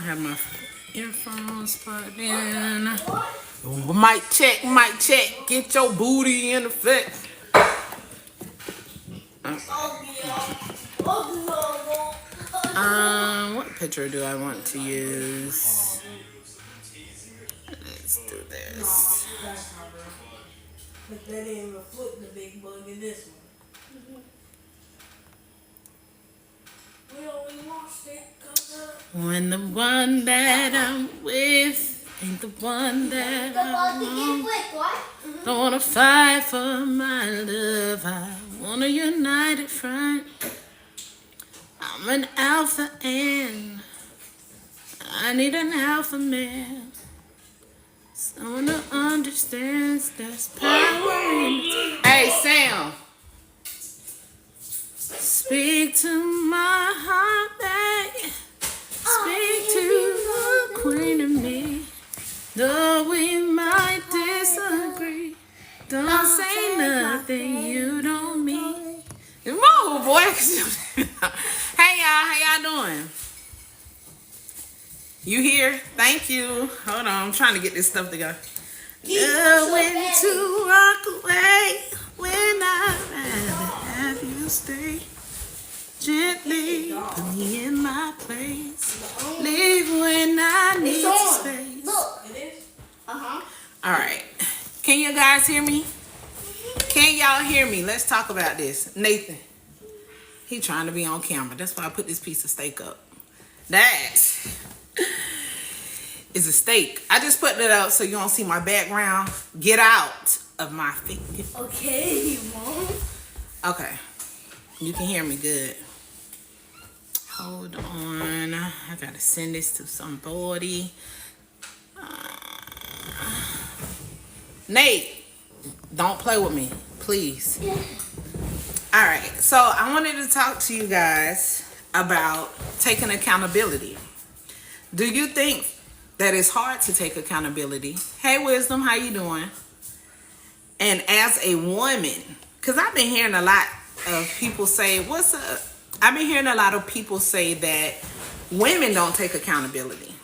have my earphones plugged in. Mic check, mic check. Get your booty in effect. What picture do I want to use? Let's do this. But that didn't reflect the big bug in this one. We only lost it when the one that I'm with ain't the one that I want. Don't wanna fight for my love. I want a united front. I'm an alpha and I need an alpha man. Someone who understands there's power in it. Hey, Sam. Speak to my heart, babe. Speak to the queen of me. Though we might disagree, don't say nothing you don't mean. Whoa, boy. Hey, y'all. How y'all doing? You here? Thank you. Hold on. I'm trying to get this stuff together. When to walk away when I'd rather have you stay. Gently put me in my place. Leave when I need space. Look, it is. All right. Can you guys hear me? Can y'all hear me? Let's talk about this. Nathan. He trying to be on camera. That's why I put this piece of steak up. That is a steak. I just put it up so you don't see my background. Get out of my feet. Okay, Mom. Okay. You can hear me good. Hold on. I gotta send this to somebody. Nate, don't play with me, please. All right. So I wanted to talk to you guys about taking accountability. Do you think that it's hard to take accountability? Hey, Wisdom, how you doing? And as a woman, because I've been hearing a lot of people say, what's up? I've been hearing a lot of people say that women don't take accountability.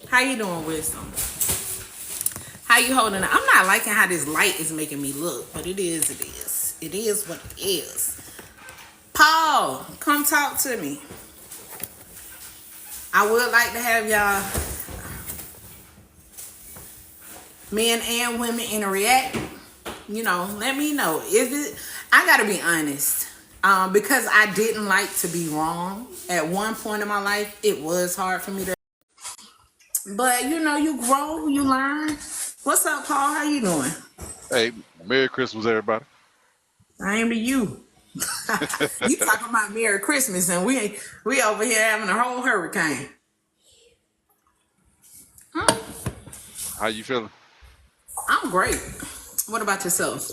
How you doing, Wisdom? How you holding it? I'm not liking how this light is making me look, but it is. It is what it is. Paul, come talk to me. I would like to have y'all, men and women, interact. You know, let me know. I gotta be honest. Because I didn't like to be wrong. At one point in my life, it was hard for me to. But you know, you grow, you learn. What's up, Paul? How you doing? Hey, Merry Christmas, everybody. Same to you. You talking about Merry Christmas, and we over here having a whole hurricane. How you feeling? I'm great. What about yourself?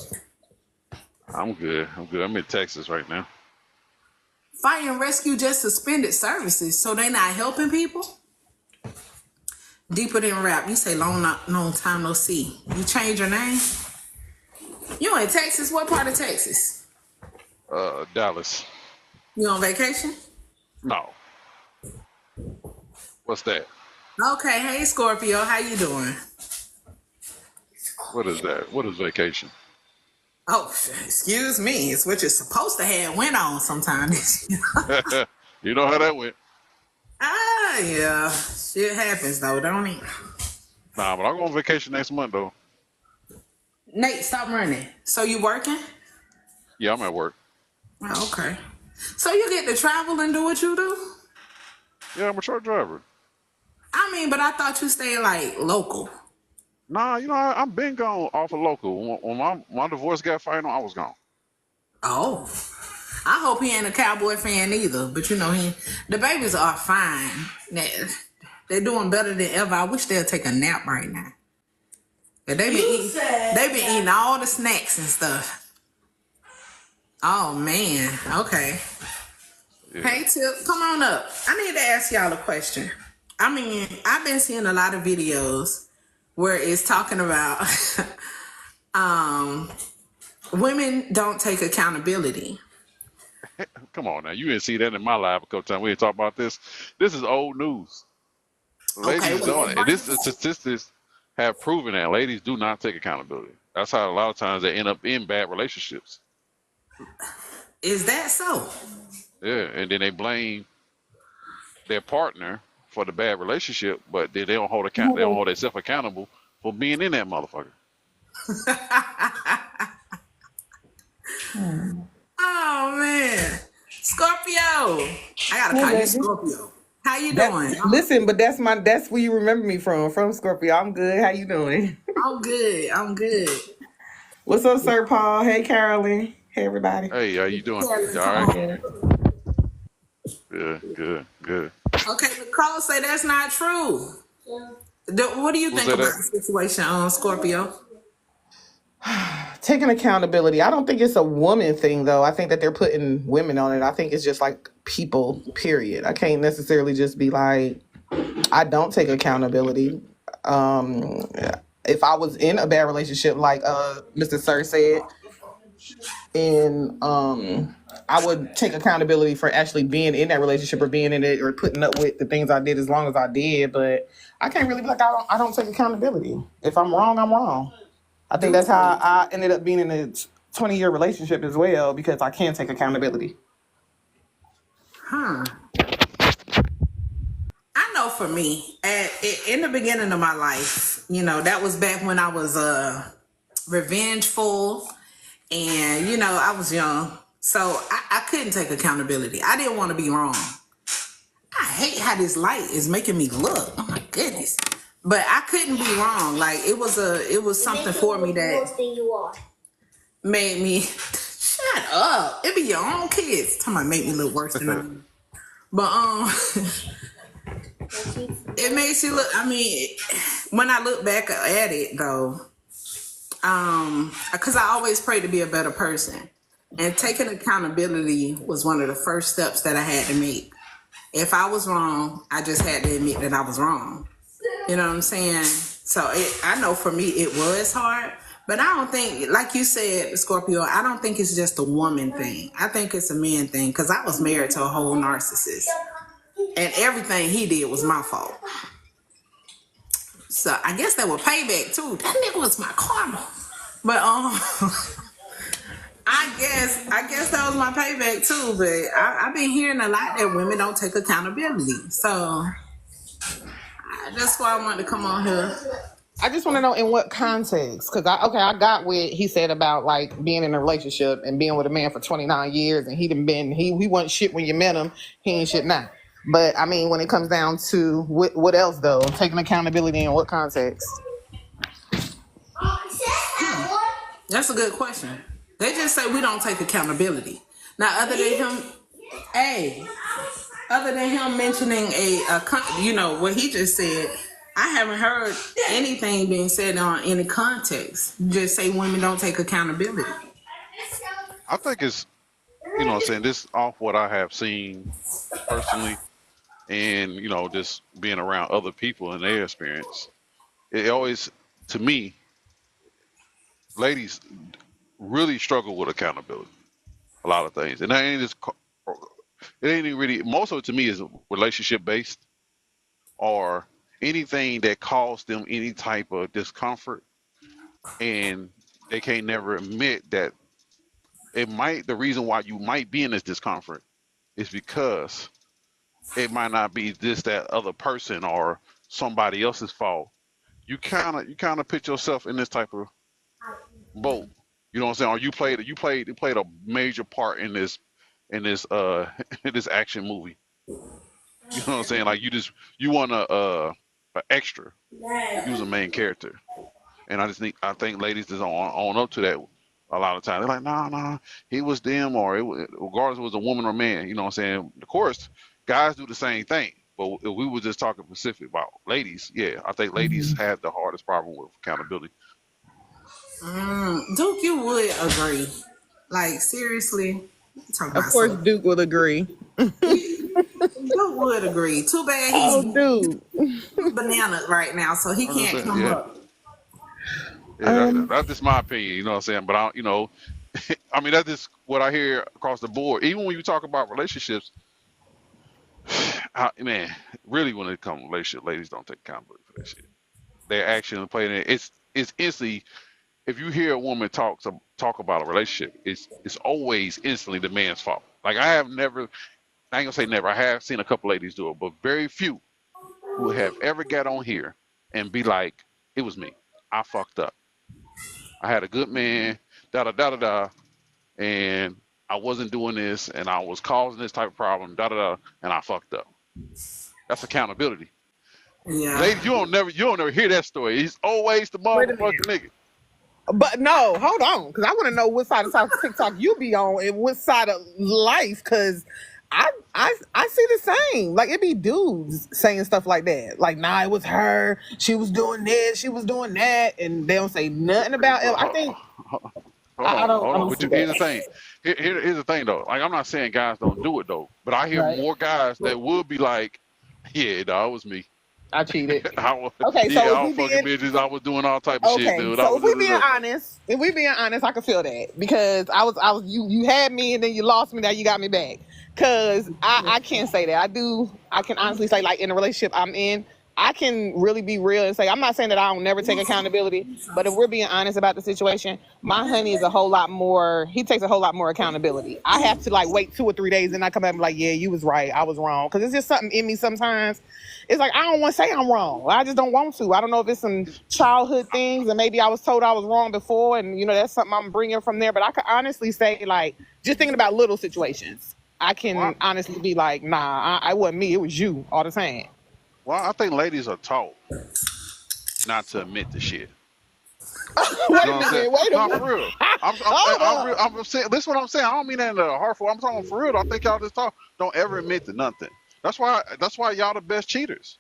I'm good. I'm in Texas right now. Fire and Rescue just suspended services, so they not helping people? Deeper than rap. You say long time no see. You change your name? You in Texas? What part of Texas? Dallas. You on vacation? No. What's that? Okay, hey Scorpio, how you doing? What is that? What is vacation? Oh, excuse me. It's what you're supposed to have went on sometimes. You know how that went. Yeah. Shit happens though, don't it? Nah, but I'm going on vacation next month though. Nate, stop running. So you working? Yeah, I'm at work. Oh, okay. So you get to travel and do what you do? Yeah, I'm a truck driver. I mean, but I thought you stayed like local. Nah, you know, I've been gone off of local. When my divorce got final, I was gone. Oh. I hope he ain't a Cowboy fan either. But you know, the babies are fine. They're doing better than ever. I wish they'd take a nap right now. But they been eating all the snacks and stuff. Oh man. Okay. Yeah. Hey Tip, come on up. I need to ask y'all a question. I mean, I've been seeing a lot of videos where it's talking about women don't take accountability. Come on now. You didn't see that in my live a couple times. We didn't talk about this. This is old news. Okay, Ladies well, don't. that And this the brings statistics have proven that ladies do not take accountability. That's how a lot of times they end up in bad relationships. is that so? Yeah, and then they blame their partner for the bad relationship, but they don't hold account. They don't hold themselves accountable for being in that motherfucker. Oh man, Scorpio. I gotta Hey, call you baby. Scorpio. How you That doing? listen, but that's where you remember me from Scorpio. I'm good. How you doing? I'm good. I'm good. What's up, Sir Paul? Hey, Carolyn. Hey, everybody. Hey, how you doing? Carolyn, You all come right? on. Yeah. Good, good, good. Okay, Nicole say that's not true. What do you Who think said about that? the situation on Scorpio? Taking accountability. I don't think it's a woman thing though. I think that they're putting women on it. I think it's just like people, period. I can't necessarily just be like, I don't take accountability. Um if I was in a bad relationship, like Mr. Sir said, and I would take accountability for actually being in that relationship or being in it or putting up with the things I did as long as I did. But I can't really be like I don't take accountability. If I'm wrong, I'm wrong. I think that's how I ended up being in a 20-year relationship as well because I can take accountability. Huh. I know for me, in the beginning of my life, that was back when I was revengeful and, I was young. So I couldn't take accountability. I didn't want to be wrong. I hate how this light is making me look. Oh my goodness. But I couldn't be wrong. Like it was something for me that made me shut up. It be your own kids. Talking about make me look worse than I am. But it makes you look. I mean, when I look back at it though, because I always prayed to be a better person, and taking accountability was one of the first steps that I had to make. If I was wrong, I just had to admit that I was wrong. You know what I'm saying? So I know for me it was hard, but I don't think, like you said, Scorpio, I don't think it's just a woman thing. I think it's a man thing because I was married to a whole narcissist, and everything he did was my fault. So I guess that was payback too. That nigga was my karma. But I guess that was my payback too. But I've been hearing a lot that women don't take accountability. So that's why I wanted to come on here. I just want to know in what context, because I got what he said about like being in a relationship and being with a man for 29 years, and he wasn't shit when you met him, he ain't shit now. But I mean, when it comes down to what else though, taking accountability in what context? That's a good question. They just say we don't take accountability. Now, other than him mentioning what he just said, I haven't heard anything being said on any context. Just say women don't take accountability. I think it's, what I'm saying, this off what I have seen personally and, just being around other people and their experience. It always, to me, ladies really struggle with accountability. A lot of things. And that ain't just, it ain't even really, most of it to me is relationship based or anything that caused them any type of discomfort. And they can't never admit that the reason why you might be in this discomfort is because it might not be this, that other person or somebody else's fault. You kind of put yourself in this type of boat. You know what I'm saying? Or you played a major part in this in this action movie. You know what I'm saying? Like you want a extra. You was a main character. And I think ladies just on up to that a lot of times. They're like, nah, he was them, or regardless if it was a woman or man. You know what I'm saying? Of course, guys do the same thing. But if we were just talking specific about ladies, yeah, I think ladies have the hardest problem with accountability. Duke, you would agree. Like, seriously? Talk Of about course, so. Duke will agree. Duke would agree. Too bad Oh, he's dude. banana right now, so he can't 100%, come yeah, up. yeah. That's just my opinion. You know what I'm saying? But I mean, that's just what I hear across the board. Even when you talk about relationships, man, really, when it comes to relationship, ladies don't take accountability for that shit. Their action and playing it. It's instantly. If you hear a woman talk about a relationship, it's always instantly the man's fault. Like I have never, I ain't gonna say never. I have seen a couple ladies do it, but very few who have ever got on here and be like, "It was me. I fucked up. I had a good man. Da da da da da, and I wasn't doing this, and I was causing this type of problem. Da da da, and I fucked up." That's accountability. Yeah. Ladies, you don't never hear that story. It's always the Wait a motherfucking nigga. But no, hold on, because I want to know what side of TikTok you be on and what side of life, because I see the same. Like it be dudes saying stuff like that. Like, nah, it was her. She was doing this. She was doing that, and they don't say nothing about it. I think Hold I on, don't. hold I on. don't But see here's the that. thing. Here's the thing though. Like I'm not saying guys don't do it though, but I hear Right. more guys that would be like, "Yeah, dog, it was me. I cheated. I was, Okay, yeah, so I if was we fucking being bitches. I was doing all type of shit, okay, dude. I so was." if we being honest, I can feel that because I was you had me and then you lost me. Now you got me back. Cause I can't say that. I can honestly say like in the relationship I'm in, I can really be real and say I'm not saying that I don't never take accountability, but if we're being honest about the situation, my honey is a whole lot more. He takes a whole lot more accountability. I have to like wait 2 or 3 days and I come back and be like, yeah, you was right, I was wrong. Cause it's just something in me sometimes. It's like I don't want to say I'm wrong. I just don't want to. I don't know if it's some childhood things, and maybe I was told I was wrong before, and that's something I'm bringing from there. But I can honestly say, like, just thinking about little situations, I Well, can honestly be like, nah, I wasn't me. It was you all the time. I think ladies are taught not to admit the shit. Wait You know a what I'm saying? minute. Wait a No, minute. for real. Hold up. I'm saying. Listen, what I'm saying. I don't mean that in a harmful. I'm talking for real. I think y'all just talk. Don't ever admit to nothing. That's why y'all the best cheaters.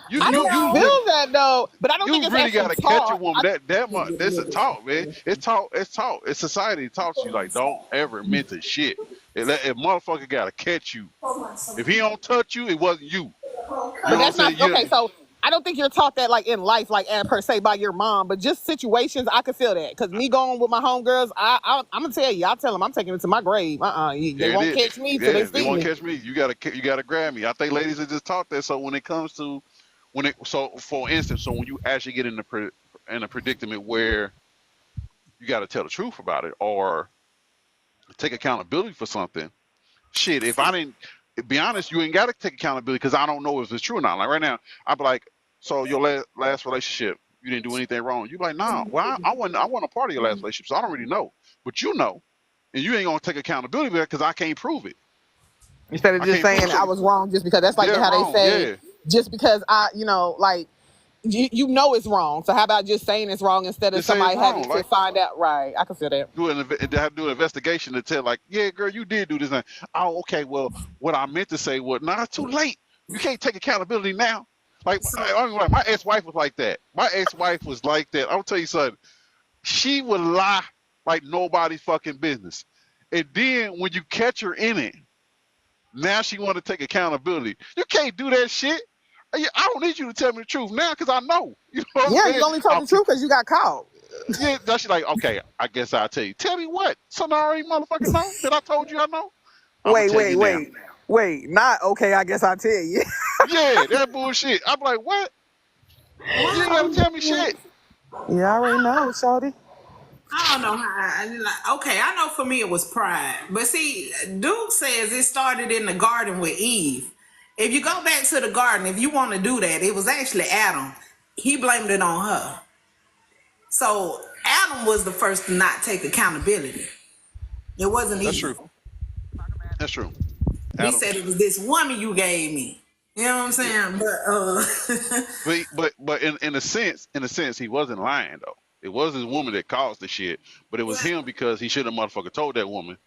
You I you don't you feel really that though, but I don't think you it's really actually gotta catch a taught. woman that much. That's a talk, man. It's taught. It's taught. It's society taught you like don't ever admit to shit. If motherfucker gotta catch you. If he don't touch you, it wasn't you. You But know what I'm that's not saying? okay. So I don't think you're taught that like in life, like per se by your mom. But just situations, I could feel that because me going with my homegirls, I'm gonna tell you, I tell them I'm taking it to my grave. They There it won't is. catch me till they Yeah, they see won't me. catch me. You gotta grab me. I think ladies are just taught that. So when it comes to so for instance, so when you actually get in a predicament where you got to tell the truth about it or take accountability for something, shit. If I didn't be honest, you ain't got to take accountability because I don't know if it's true or not. Like right now, I'd be like, so your last relationship, you didn't do anything wrong. You be like, nah. Well, I wasn't a part of your last relationship, so I don't really know. But you know, and you ain't gonna take accountability because I can't prove it. Instead of I just can't saying prove I it. was wrong just because that's like Yeah, how they wrong. say Yeah. just because like you know it's wrong. So how about just saying it's wrong instead of Just say it's somebody having wrong. to Like find out? Right. I can feel that. they have to do an investigation to tell, like, yeah, girl, you did do this. And, oh, okay. Well, what I meant to say was, nah, it's too late. You can't take accountability now. Like, like my ex-wife was like that. My ex-wife was like that. I'll tell you something. She would lie like nobody's fucking business. And then when you catch her in it, now she want to take accountability. You can't do that shit. I don't need you to tell me the truth now because I know. You know what I'm Yeah, saying? you only told the truth because you got caught. Yeah, that's she like, okay, I guess I'll tell you. Tell me what? Something I already motherfucking know that I told you I know? I'm going to Wait, tell you wait, now. wait, wait. Not okay. I guess I'll tell you. Yeah, that bullshit. I'm like, what? You ain't got to tell me shit. You already know, shorty. I don't know how. Okay, I know for me it was pride, but see, Duke says it started in the garden with Eve. If you go back to the garden, if you want to do that, it was actually Adam. He blamed it on her. So Adam was the first to not take accountability. It wasn't That's Eve. true. That's true. He Adam. said it was this woman you gave me. You know what I'm Yeah. saying? But But in a sense, he wasn't lying though. It was his woman that caused the shit, but it was him because he should have motherfucker told that woman.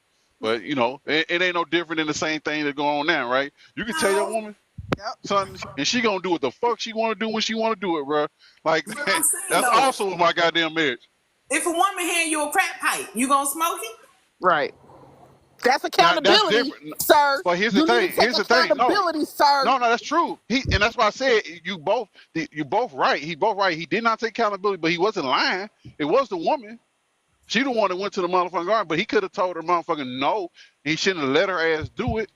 But it ain't no different than the same thing that's going on now, right? You can tell your woman Yep. something, and she gonna do what the fuck she want to do when she want to do it, bro. Like but I'm saying that's though, also my goddamn marriage. if a woman hand you a crack pipe, you gonna smoke it? Right. That's Now that's accountability, different. sir. But here's the You need thing. to take Here's the thing. No, accountability, sir. no, that's true. And that's why I said you both right. He both right. He did not take accountability, but he wasn't lying. It was the woman. She the one that went to the motherfucking garden, but he could have told her motherfucking no. He shouldn't have let her ass do it.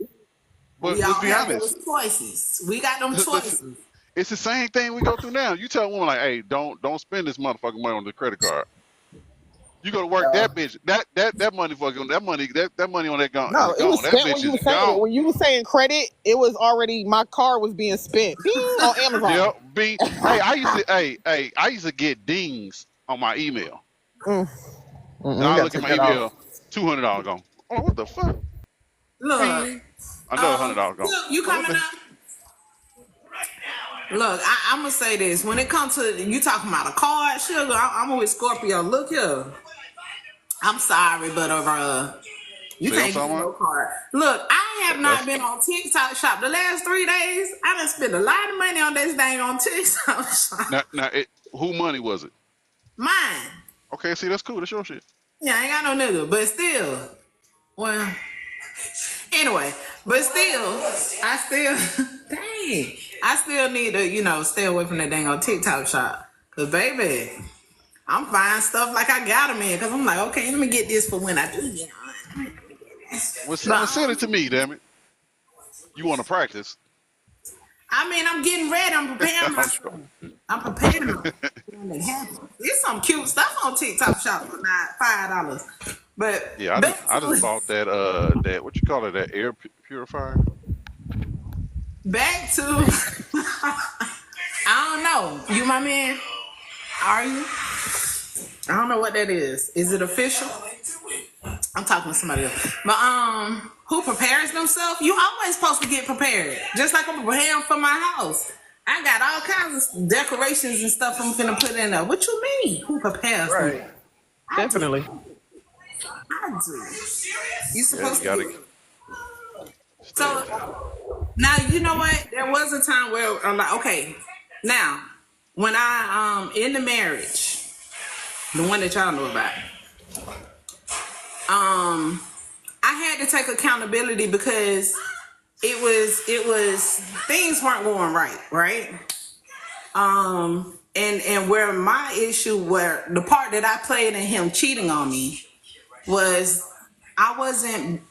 But We all let's be have honest. those choices. We got them Let's, choices. it's the same thing we go through now. You tell a woman like, "Hey, don't spend this motherfucking money on the credit card." You go to work, No, that bitch, that money fucking that money on that gun no, is it was gone. That spent when bitch you is were saying it. gone. When you were saying credit, it was already my card was being spent. Bing on Yeah, Amazon. B. Hey, I used to get dings on my email. Mm, Then you I gotta look at take my that off. email, $200 gone. Oh, what the fuck? Look, Bing, another $100 gone. look, you Oh, what coming the? up? Look, I'm gonna say this. When it comes to you talking about a card, sugar, I'm with Scorpio. Look here. I'm sorry, but you See what I'm can't get talking no about? card. Look, I have not That's been on TikTok shop the last 3 days. I done spent a lot of money on this dang on TikTok shop. now. Who money was it? Mine. Okay, see, that's cool. That's your shit. Yeah, I ain't got no nigga, but still. Well, anyway, but still, I still need to, stay away from that dang on TikTok shop. Cause baby, I'm buying stuff like I got them in. Cause I'm like, okay, let me get this for when I do get on. Well, But send it to me, damn it. You want to practice? I mean, I'm getting ready. I'm preparing I'm myself. sure. I'm preparing myself when it happens. There's some cute stuff on TikTok shop for $5. But Yeah, back I just to bought that what you call it, that air purifier. back to I don't know. You my man? Are you? I don't know what that is. Is it official? I'm talking to somebody else. But who prepares themselves? You always supposed to get prepared. Just like I'm preparing for my house. I got all kinds of decorations and stuff I'm finna put in there. What you mean? Who prepares them? Right. I do. Definitely. I do. You Yeah, you supposed to gotta do it. stay on that. So now you know what? There was a time where I'm like, okay, now when I in the marriage, the one that y'all know about, I had to take accountability because it was things weren't going right? And where my issue, where the part that I played in him cheating on me was I wasn't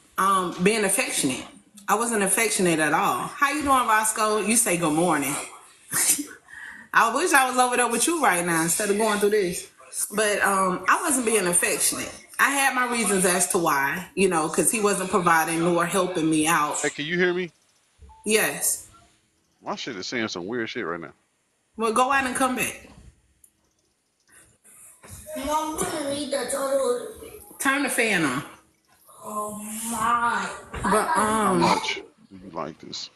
being affectionate. I wasn't affectionate at all. How you doing, Roscoe? You say good morning. I wish I was over there with you right now instead of going through this. But I wasn't being affectionate. I had my reasons as to why, because he wasn't providing nor helping me out. Hey, can you hear me? Yes. My shit is saying some weird shit right now. Well, go out and come back. Mom, I'm gonna read the total. Turn the fan on. Oh my. But How much do you like this?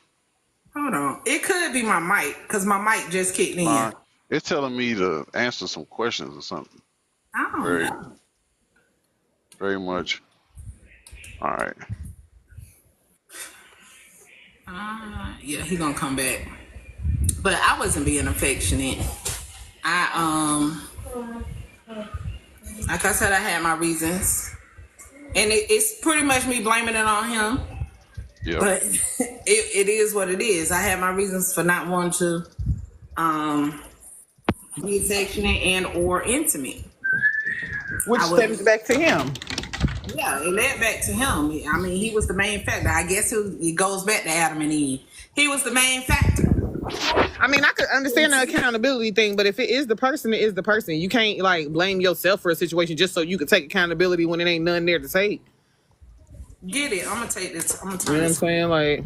hold on. It could be my mic because my mic just kicked in. Nah, it's telling me to answer some questions or something. I don't Very, know. very much. All right. Yeah, he gonna come back. But I wasn't being affectionate. Like I said, I had my reasons, and it's pretty much me blaming it on him. Yeah. But it is what it is. I had my reasons for not wanting to be affectionate and or intimate. Which I was- stems back to him. Yeah, it led back to him. I mean, he was the main factor. I guess it goes back to Adam and Eve. He was the main factor. I mean, I could understand the accountability thing, but if it is the person, it is the person. You can't blame yourself for a situation just so you can take accountability when it ain't nothing there to take. Get it? I'm gonna take this. I'm gonna You turn know what I'm this. saying? Like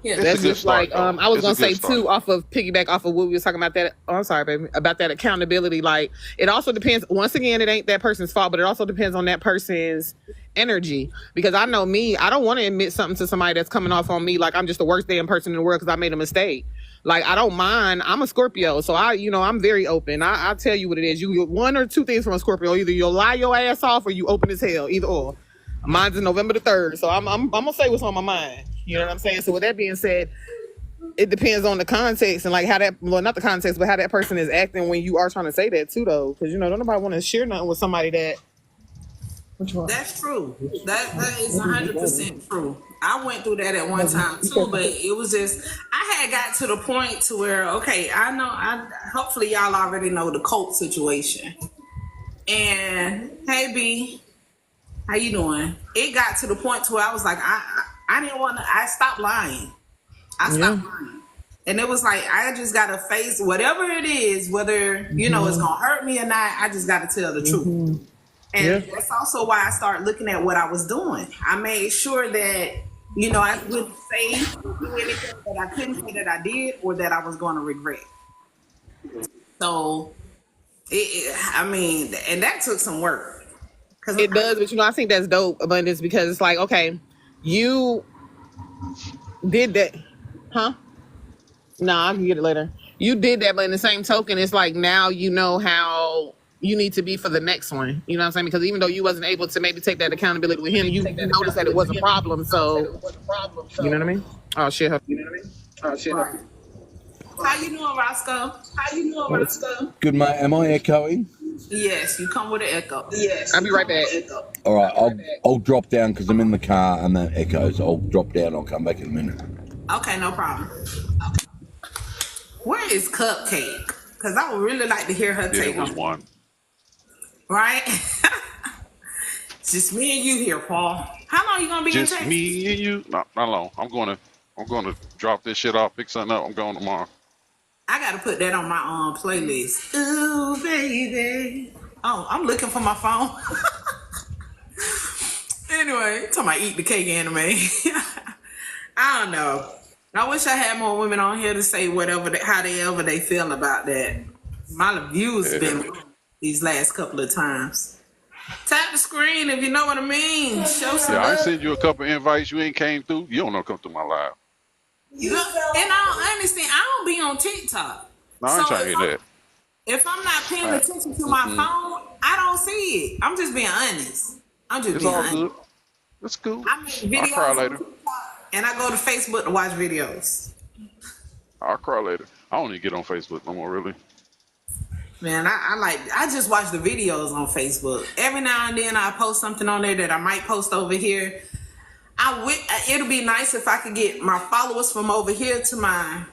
Yeah, It's that's a good just start, like though. I was It's a gonna say good start. too, piggyback off of what we was talking about that. Oh, I'm sorry, baby, about that accountability. Like it also depends. Once again, it ain't that person's fault, but it also depends on that person's energy. Because I know me, I don't want to admit something to somebody that's coming off on me like I'm just the worst damn person in the world because I made a mistake. Like I don't mind. I'm a Scorpio, so I'm very open. I tell you what it is. You get one or two things from a Scorpio. Either you'll lie your ass off or you open as hell. Either or. Mine's in November the 3rd, so I'm gonna say what's on my mind. You know what I'm saying? So with that being said, it depends on the context and like how that, well, not the context, but how that person is acting when you are trying to say that too, though. Because don't nobody want to share nothing with somebody that. Which one? that's true. That is 100% true. I went through that at one time too, but it was just I had got to the point to where okay, I know. Hopefully y'all already know the cult situation. And hey B, how you doing? It got to the point to where I was like, I didn't want to. I stopped lying. I Yeah. stopped lying. And it was like I just gotta face whatever it is, whether it's gonna hurt me or not. I just gotta tell the truth. Yeah. And that's also why I started looking at what I was doing. I made sure that I wouldn't say or do anything that I couldn't say that I did or that I was going to regret. So, I mean, and that took some work. Cause It does, but I think that's dope, Abundance, because it's like, okay, you did that, huh? Nah, I can get it later. You did that, but in the same token, it's like now you know how you need to be for the next one. You know what I'm saying? Because even though you wasn't able to maybe take that accountability with him, you noticed that it was a problem. So, you know what I mean? Oh shit! right. How you doing, Roscoe? How you doing, Roscoe? Good, mate. Am I echoing? Yes, you come with an echo. Yes, I'll be right back. All right, I'll drop down because I'm in the car and that echoes. I'll drop down. I'll come back in a minute. Okay, no problem. Where is Cupcake? Because I would really like to hear her Yeah, take it was on one. right? It's just me and you here, Paul. How long you gonna be in Just Texas? me and you. Not long. I'm gonna drop this shit off, pick something up. I'm going tomorrow. I gotta put that on my playlist. Ooh, baby. Oh, I'm looking for my phone. Anyway, talking about eat the cake anime. I don't know. I wish I had more women on here to say how they feel about that. My views Yeah. been these last couple of times. Tap the screen if you know what I mean. Show some Yeah, I love. sent you a couple invites. You ain't came through. You don't know come through my live. In all honesty, I don't be on TikTok. No, I ain't trying to hear that. If I'm not paying Right. attention to my phone, I don't see it. I'm just being honest. It's being all honest. good. It's cool. I make I'll videos cry on later. TikTok, and I go to Facebook to watch videos. I'll cry later. I don't even get on Facebook no more, really. Man, I just watch the videos on Facebook. Every now and then I post something on there that I might post over here. It'll be nice if I could get my followers from over here to my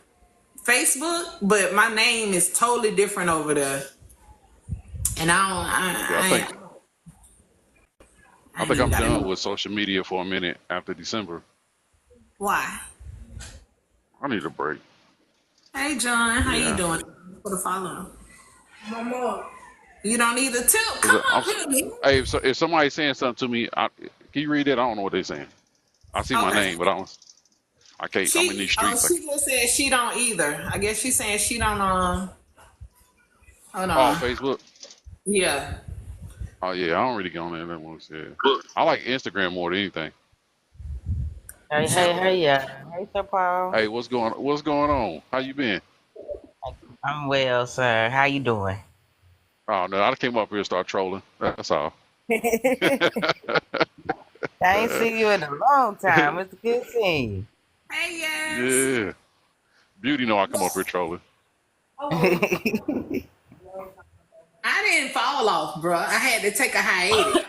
Facebook, but my name is totally different over there. And I think I'm done with social media for a minute after December. Why? I need a break. Hey, John, how you Yeah. doing? For the follow. Mama. You don't need a tip. Come on, Penny. Hey, if somebody's saying something to me, can you read it? I don't know what they're saying. I see my Okay. name, but I can't. I'm in these streets. She just said she don't either. I guess she's saying she don't. Hold Oh, on. Facebook. Yeah. Oh yeah, I don't really get on there. That one said. I like Instagram more than anything. Hey, yeah. Hey, Sir Paul. Hey, what's going on? How you been? I'm well, sir. How you doing? Oh no, I came up here and started trolling. That's all. I ain't seen you in a long time. It's good seeing you. Hey, yes. Yeah. Beauty know I come up here trolling. I didn't fall off, bro. I had to take a hiatus.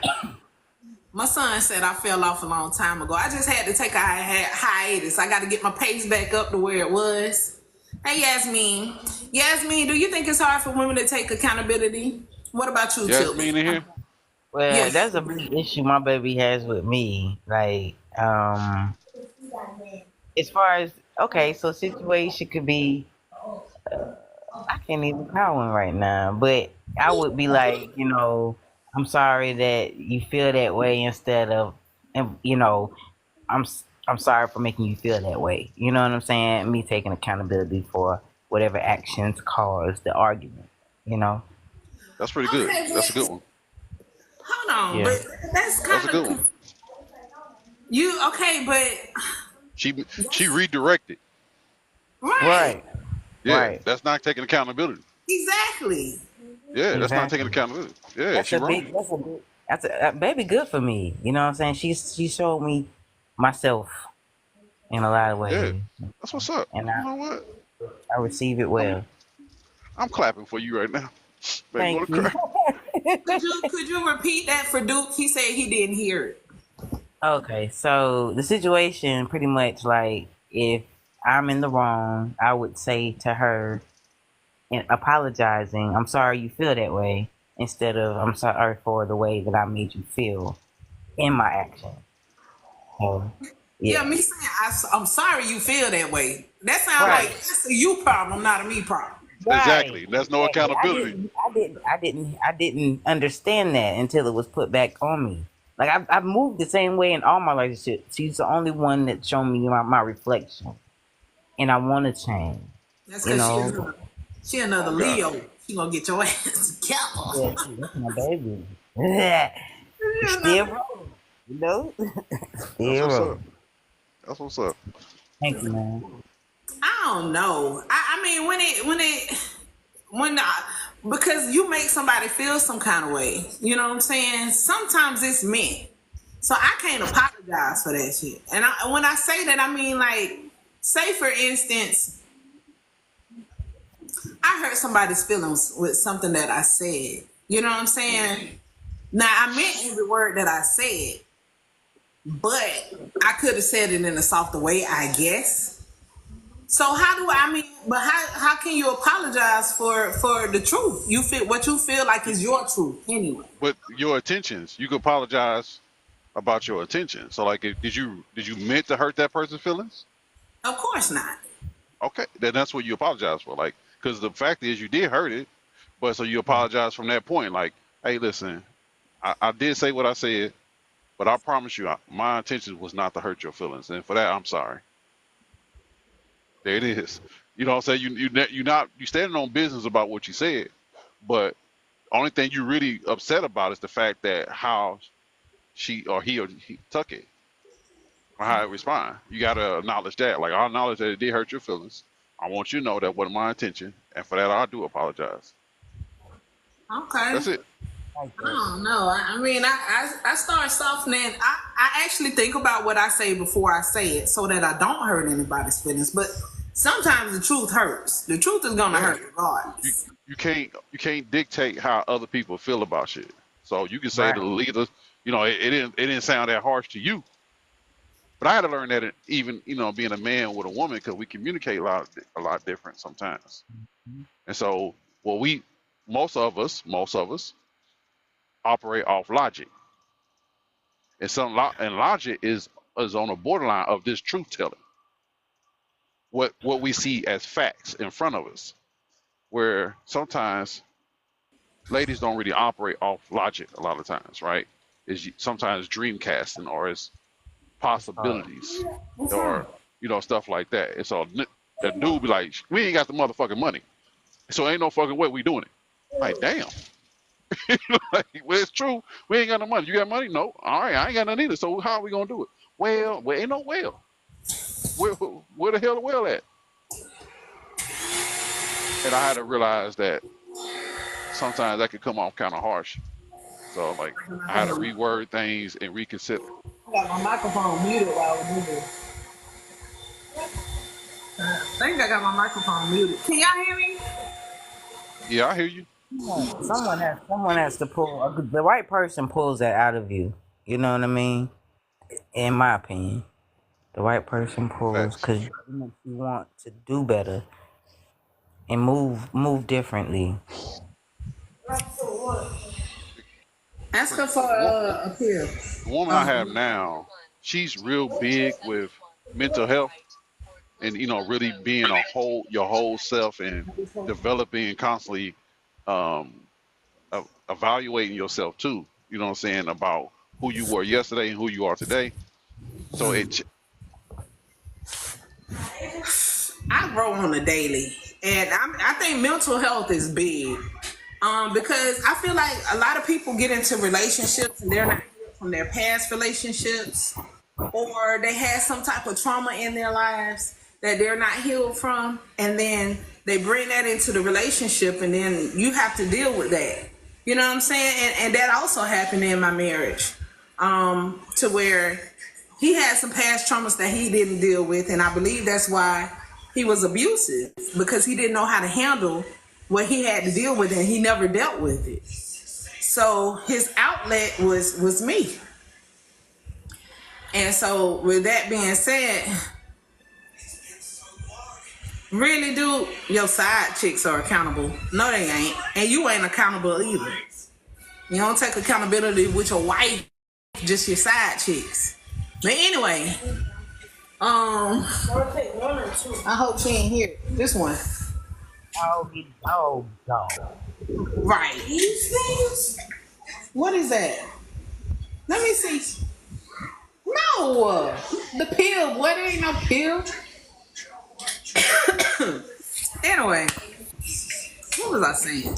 My son said I fell off a long time ago. I just had to take a hiatus. I got to get my pace back up to where it was. Hey, Yasmin. Yasmin, do you think it's hard for women to take accountability? What about you, Tilt? Yasmin in here? Well, Yes. that's a big issue my baby has with me. Like, as far as, okay, so situation could be, I can't even call one right now, but I would be like, I'm sorry that you feel that way instead of, I'm sorry for making you feel that way. You know what I'm saying? Me taking accountability for whatever actions caused the argument, That's pretty good. Okay, That's a good one. Hold on, Yeah. but that's That's kind a good one. of but She redirected. right, Yeah, Right. that's not taking accountability. exactly. Yeah, that's not Exactly. taking accountability. Yeah, That's she a wrong. big, that's a baby good for me. You know what I'm saying? She showed me myself in a lot of ways. Yeah. That's what's up. And You know what? I receive it well. I'm clapping for you right now. Baby, Thank wanna you. cry? Could you repeat that for Duke? He said he didn't hear it. Okay, so the situation pretty much like if I'm in the wrong, I would say to her and apologizing, I'm sorry you feel that way, instead of I'm sorry for the way that I made you feel in my action. So Yeah, Yeah. me saying I'm sorry you feel that way. That sounds Right. like that's a you problem, not a me problem. Right. Exactly. There's no Exactly. accountability. I didn't understand that until it was put back on me. Like I've moved the same way in all my relationships. She's the only one that showed me my reflection, and I want to change. That's You because know. she another Got it. Leo. She gonna get your ass Yeah, together. that's my baby. She Still another- rolling, you know. That's Still what's up. rolling. That's what's up. Thank you, man. I don't know. I mean because you make somebody feel some kind of way. You know what I'm saying? Sometimes it's meant. So I can't apologize for that shit. And when I say that, I mean like, say for instance, I hurt somebody's feelings with something that I said. You know what I'm saying? Now I meant every word that I said, but I could have said it in a softer way, I guess. So but how can you apologize for the truth? You feel what you feel like is your truth anyway. But your intentions, you can apologize about your intentions. So, like, did you meant to hurt that person's feelings? Of course not. Okay, then that's what you apologize for. Like, because the fact is, you did hurt it, but so you apologize from that point. Like, hey, listen, I did say what I said, but I promise you, my intention was not to hurt your feelings, and for that, I'm sorry. There it is. You know what I'm saying? You standing on business about what you said, but only thing you really upset about is the fact that how she or he took it, or how it respond. You gotta acknowledge that. Like, I acknowledge that it did hurt your feelings. I want you to know that wasn't my intention, and for that I do apologize. Okay. That's it. I don't know. I mean, I start softening. I actually think about what I say before I say it so that I don't hurt anybody's feelings. But sometimes the truth hurts. The truth is gonna hurt regardless. You can't dictate how other people feel about shit. So you can say Right. the leader, it didn't sound that harsh to you. But I had to learn that even being a man with a woman, because we communicate a lot different sometimes. And so most of us operate off logic, and logic is on a borderline of this truth telling. What we see as facts in front of us, where sometimes ladies don't really operate off logic a lot of times, right? Is sometimes dream casting, or it's possibilities, or stuff like that. And so that dude be like, we ain't got the motherfucking money, so ain't no fucking way we doing it. Like, damn. Like, well, it's true. We ain't got no money. You got money? No. All right, I ain't got none either. So how are we gonna do it? Well, ain't no well. Where the hell the well at? And I had to realize that sometimes that could come off kind of harsh. So, like, I had to reword things and reconsider. I got my microphone muted while we do this. I think I got my microphone muted. Can y'all hear me? Yeah, I hear you. Someone has to pull. The right person pulls that out of you. You know what I mean? In my opinion, the right person pulls Facts. because you want to do better and move differently. Ask her for appeal. The woman I have now, she's real big with mental health, and really being your whole self, and developing and constantly evaluating yourself too. You know what I'm saying, about who you were yesterday and who you are today. So I grow on a daily, and I think mental health is big. Because I feel like a lot of people get into relationships and they're not healed from their past relationships, or they had some type of trauma in their lives that they're not healed from, and then they bring that into the relationship, and then you have to deal with that. You know what I'm saying? And that also happened in my marriage, to where he had some past traumas that he didn't deal with, and I believe that's why he was abusive, because he didn't know how to handle what he had to deal with, and he never dealt with it. So his outlet was me. And so with that being said, really, dude, your side chicks are accountable. No, they ain't. And you ain't accountable either. You don't take accountability with your wife, just your side chicks. But anyway, Wanna pick one or two? I hope she ain't here. This one. Oh, dog. Right. These things? What is that? Let me see. No, the pill. What ain't no pill? Anyway, what was I saying?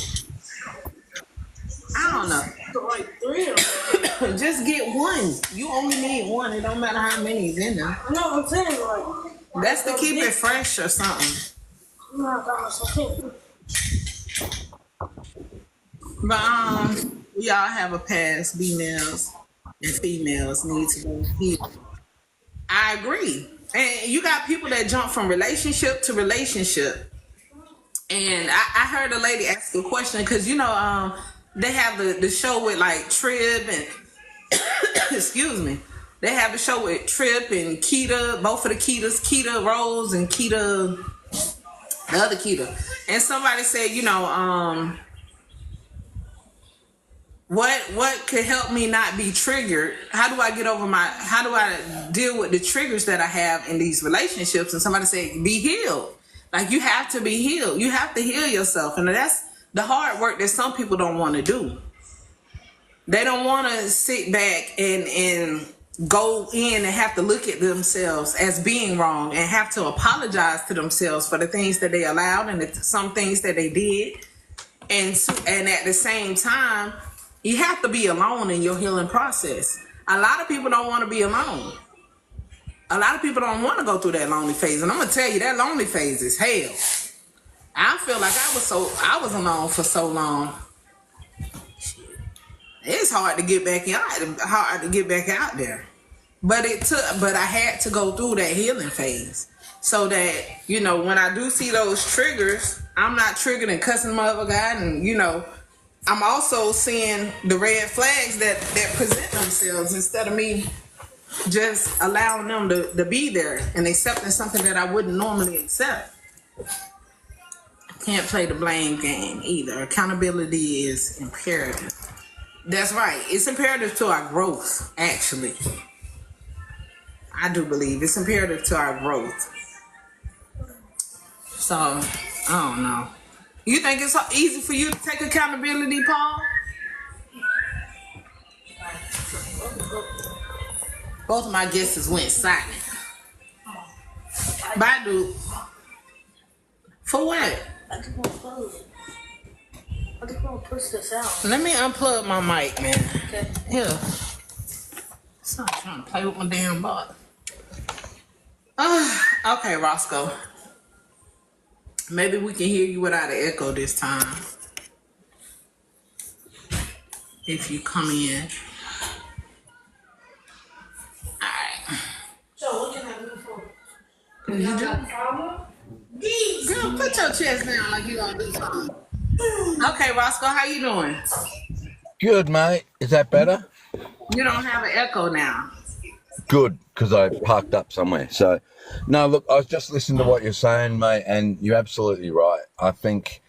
I don't know. Like 3 of them. Just get one. You only need one. It don't matter how many is in there. No, I'm saying like. That's to keep it fresh or something. No, I got myself. But we all have a past. Females and females need to go heal. I agree. And you got people that jump from relationship to relationship. And I heard a lady ask a question because they have the show with like Trib and excuse me. They have a show with Trip and Keita, both of the Ketas, Keita Rose and Keita, the other Keita. And somebody said, what could help me not be triggered? How do I deal with the triggers that I have in these relationships? And somebody said, be healed. Like you have to be healed. You have to heal yourself. And that's the hard work that some people don't want to do. They don't want to sit back and go in and have to look at themselves as being wrong and have to apologize to themselves for the things that they allowed and some things that they did. And at the same time, you have to be alone in your healing process. A lot of people don't want to be alone. A lot of people don't want to go through that lonely phase. And I'm going to tell you, that lonely phase is hell. I feel like I was alone for so long. It's hard to get back out there. But I had to go through that healing phase so that, when I do see those triggers, I'm not triggered and cussing my other guy. And, I'm also seeing the red flags that present themselves instead of me just allowing them to be there and accepting something that I wouldn't normally accept. Can't play the blame game either. Accountability is imperative. That's right. It's imperative to our growth, actually. I do believe it's imperative to our growth. So, I don't know. You think it's easy for you to take accountability, Paul? Both of my guesses went silent. Badu. For what? I just want to close it. I just want to push this out. Let me unplug my mic, man. Okay. Here. Stop trying to play with my damn butt. Okay, Roscoe. Maybe we can hear you without an echo this time. If you come in. Alright. So, what can I do for You do? Girl, put your chest down like you gonna do something. Okay, Roscoe, how you doing? Good, mate. Is that better? You don't have an echo now. Good, because I parked up somewhere. So, no, look, I was just listening to what you're saying, mate, and you're absolutely right. I think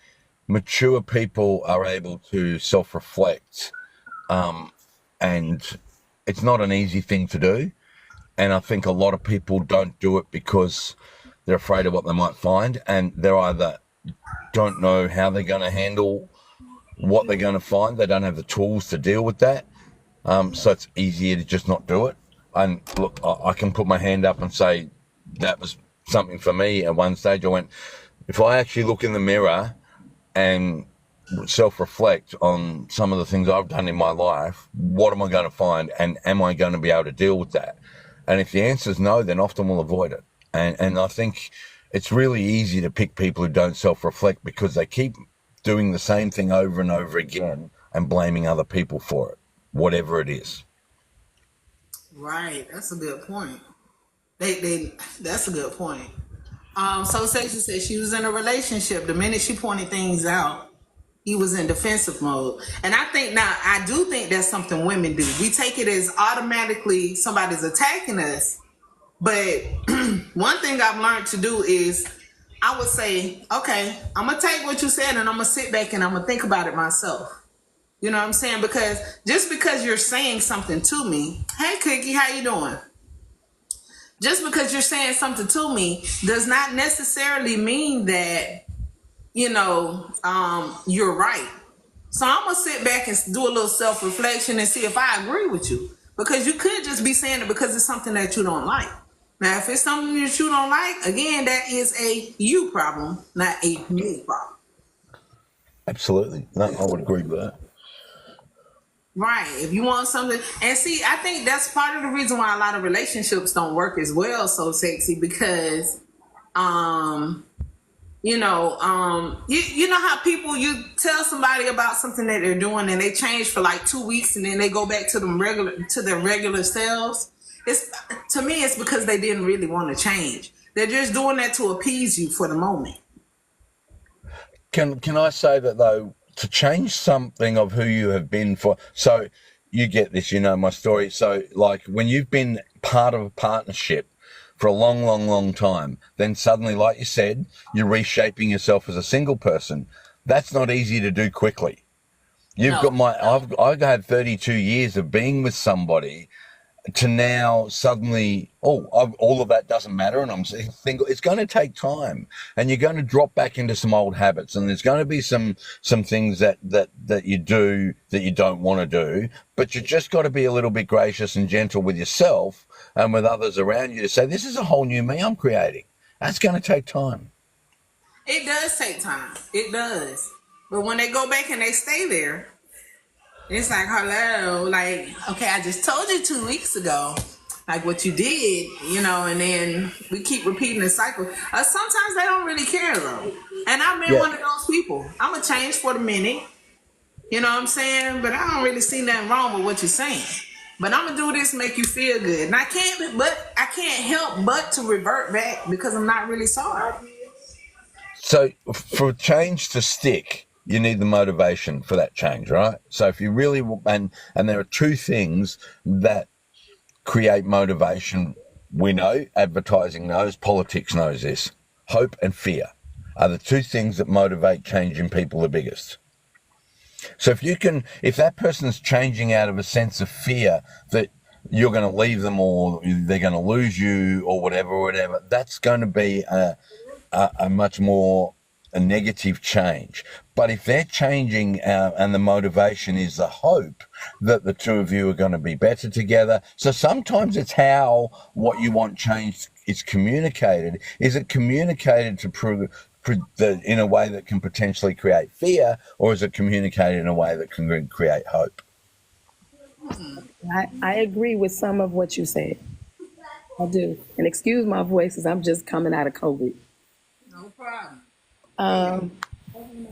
mature people are able to self-reflect, and it's not an easy thing to do. And I think a lot of people don't do it because they're afraid of what they might find, and they're either don't know how they're going to handle what they're going to find. They don't have the tools to deal with that. So it's easier to just not do it. And look, I can put my hand up and say that was something for me. At one stage, I went, if I actually look in the mirror and self-reflect on some of the things I've done in my life, what am I going to find? And am I going to be able to deal with that? And if the answer is no, then often we'll avoid it. And I think it's really easy to pick people who don't self-reflect because they keep doing the same thing over and over again and blaming other people for it, whatever it is. Right, that's a good point. That's a good point. So Stacey said she was in a relationship. The minute she pointed things out, he was in defensive mode. And I do think that's something women do. We take it as automatically somebody's attacking us. But one thing I've learned to do is I would say, okay, I'm going to take what you said and I'm going to sit back and I'm going to think about it myself. You know what I'm saying? Because just because you're saying something to me, hey, Cookie, how you doing? Just because you're saying something to me does not necessarily mean that, you're right. So I'm gonna sit back and do a little self-reflection and see if I agree with you. Because you could just be saying it because it's something that you don't like. Now, if it's something that you don't like, again, that is a you problem, not a me problem. Absolutely. No, I would agree with that. Right. If you want something, and see, I think that's part of the reason why a lot of relationships don't work as well, so sexy, because, you know how you tell somebody about something that they're doing and they change for like 2 weeks and then they go back to their regular selves. To me, it's because they didn't really want to change. They're just doing that to appease you for the moment. Can I say that though, to change something of who you have been for, so you get this, you know my story. So like when you've been part of a partnership for a long, long, long time, then suddenly, like you said, you're reshaping yourself as a single person. That's not easy to do quickly. You've No. got I've had 32 years of being with somebody to now suddenly, all of that doesn't matter, and I'm single. It's going to take time, and you're going to drop back into some old habits, and there's going to be some things that you do that you don't want to do, but you just got to be a little bit gracious and gentle with yourself and with others around you to say, this is a whole new me I'm creating. That's going to take time. It does take time. It does. But when they go back and they stay there, it's like, hello, like, okay, I just told you 2 weeks ago, like what you did, and then we keep repeating the cycle. Sometimes they don't really care though. And I've been Yeah. one of those people. I'm going to change for the minute. You know what I'm saying? But I don't really see nothing wrong with what you're saying. But I'm going to do this to make you feel good. And I can't help but to revert back because I'm not really sorry. So for change to stick, you need the motivation for that change, right? So if you really, and there are two things that create motivation. We know, advertising knows, politics knows this. Hope and fear are the two things that motivate change in people the biggest. So if that person's changing out of a sense of fear that you're going to leave them or they're going to lose you or whatever, that's going to be a much more a negative change. But if they're changing and the motivation is the hope that the two of you are going to be better together. So sometimes it's how what you want changed is communicated. Is it communicated to in a way that can potentially create fear, or is it communicated in a way that can create hope? I agree with some of what you said. I do. And excuse my voice as I'm just coming out of COVID. No problem.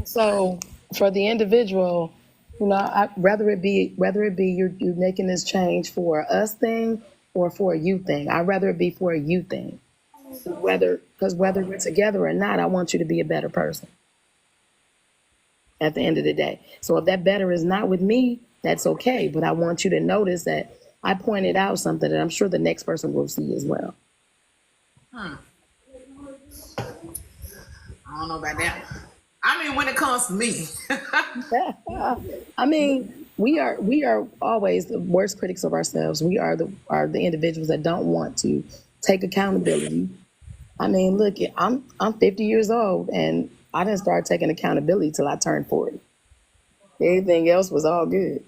So for the individual, whether it be you're making this change for a us thing or for a you thing, I'd rather it be for a you thing. Because whether we're together or not, I want you to be a better person at the end of the day. So if that better is not with me, that's okay. But I want you to notice that I pointed out something that I'm sure the next person will see as well. I don't know about that. I mean, when it comes to me. I mean, we are always the worst critics of ourselves. We are the individuals that don't want to take accountability. I mean, look, I'm 50 years old and I didn't start taking accountability till I turned 40. Anything else was all good.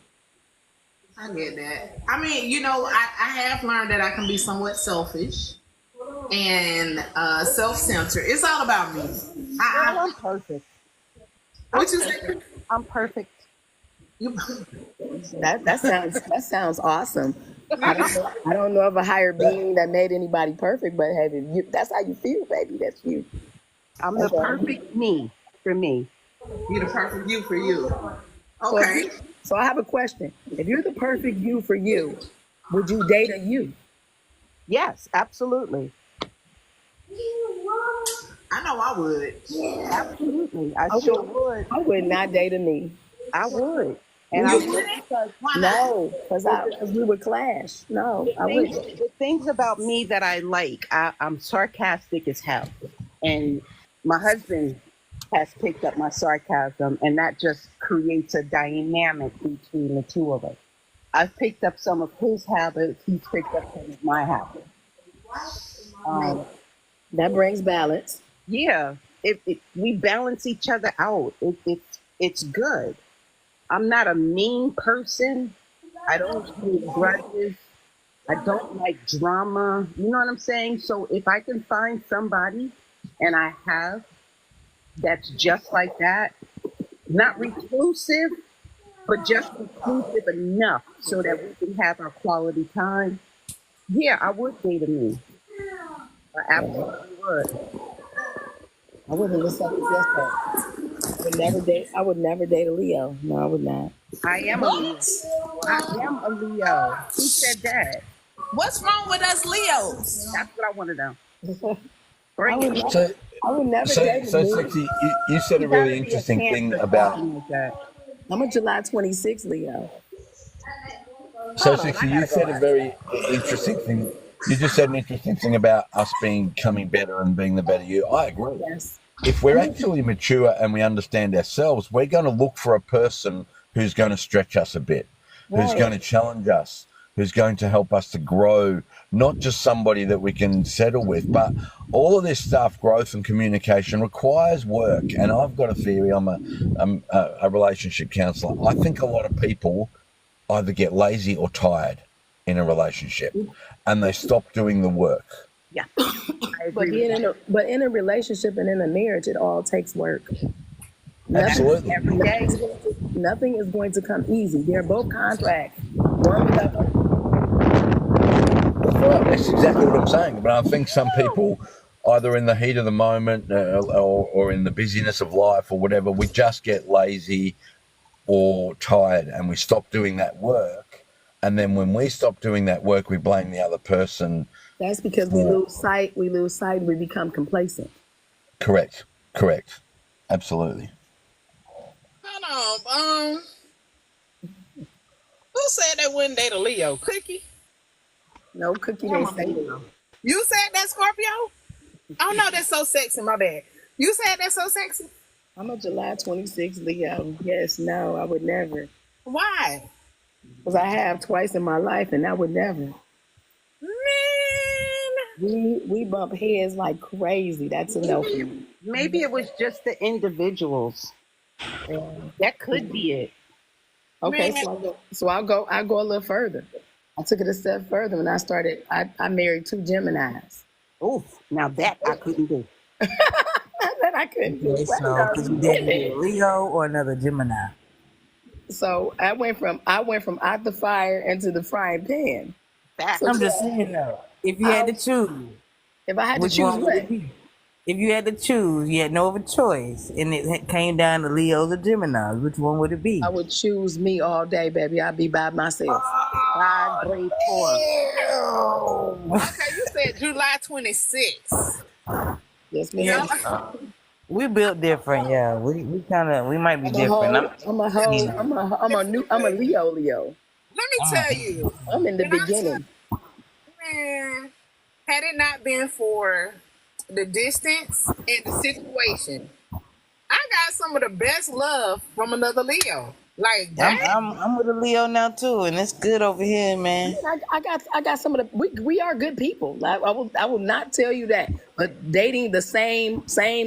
I get that. I mean, I have learned that I can be somewhat selfish and self-centered. It's all about me. I'm perfect. What you say? I'm perfect. That sounds awesome. I don't know of a higher being that made anybody perfect, but hey, that's how you feel, baby. That's you. I'm the perfect me for me. You're the perfect you for you. Okay. So I have a question. If you're the perfect you for you, would you date a you? Yes, absolutely. I know I would. Absolutely. I sure would. I would not date a me. I would. And You wouldn't? Why not? No, because we would clash. No, I wouldn't. the things about me that I like, I'm sarcastic as hell. And my husband has picked up my sarcasm, and that just creates a dynamic between the two of us. I've picked up some of his habits, he's picked up some of my habits. Um, That brings balance. yeah, if we balance each other out, it's good. I'm not a mean person. I don't hold grudges. I don't like drama. You know what I'm saying? So if I can find somebody, and I have, that's just like that, not reclusive, but just reclusive enough so that we can have our quality time, yeah, I would date a me. I absolutely would. I wouldn't even second guess that. I would never date a Leo. No, I would not. I am a Leo. I am a Leo. Who said that? What's wrong with us Leos? That's what I want to know. I Bring would it. not, So, I would never so, date a so, Leo. Sexy, you said You a gotta really be a interesting thing Cancer about. talking like that. I'm a July 26 Leo. So, Hold on, I Sexy, you gotta said go. a very interesting thing. You just said an interesting thing about us becoming better and being the better you. I agree. Yes. If we're actually mature and we understand ourselves, we're going to look for a person who's going to stretch us a bit, who's Right. going to challenge us, who's going to help us to grow, not just somebody that we can settle with. But all of this stuff, growth and communication, requires work. And I've got a theory. I'm a relationship counselor. I think a lot of people either get lazy or tired in a relationship and they stop doing the work. Yeah, I But agree with that. in a relationship and in a marriage, it all takes work. Absolutely. Every day. Nothing is going to come easy. They're both contracts. One without the That's exactly what I'm saying. But I think some people, either in the heat of the moment or in the busyness of life or whatever, we just get lazy or tired and we stop doing that work. And then when we stop doing that work, we blame the other person. That's because we lose sight, we become complacent. Correct. Absolutely. Hold on. Who said they wouldn't date a Leo? Cookie? No Cookie, they say that. You said that, Scorpio? Oh no, that's so sexy. My bad. You said that's so sexy. I'm a July 26 Leo. Yes, no, I would never. Why? Because I have twice in my life and I would never. Man. We bump heads like crazy. That's a no for me. Maybe it was just the individuals. That could be it. Okay, Man. I'll go a little further. I took it a step further when I married 2 Geminis. Oof. Now that I couldn't do. That I couldn't do. Okay, so could you date a Leo or another Gemini? So I went from out the fire into the frying pan. That. So I'm just saying though, if you had to choose, if I had to which choose one would it what? be? If you had to choose, you had no other choice, and it came down to Leos or Geminis, which one would it be? I would choose me all day, baby. I'd be by myself. 5, 3, 4. Okay, you said July 26th. Yes, ma'am. We built different, yeah. We might be I'm a different. I'm a Leo. Let me tell you, I'm in the Can I beginning. man, had it not been for the distance and the situation, I got some of the best love from another Leo. Like that. I'm with a Leo now too, and it's good over here, man. I got some of the we are good people. I will not tell you that. But dating the same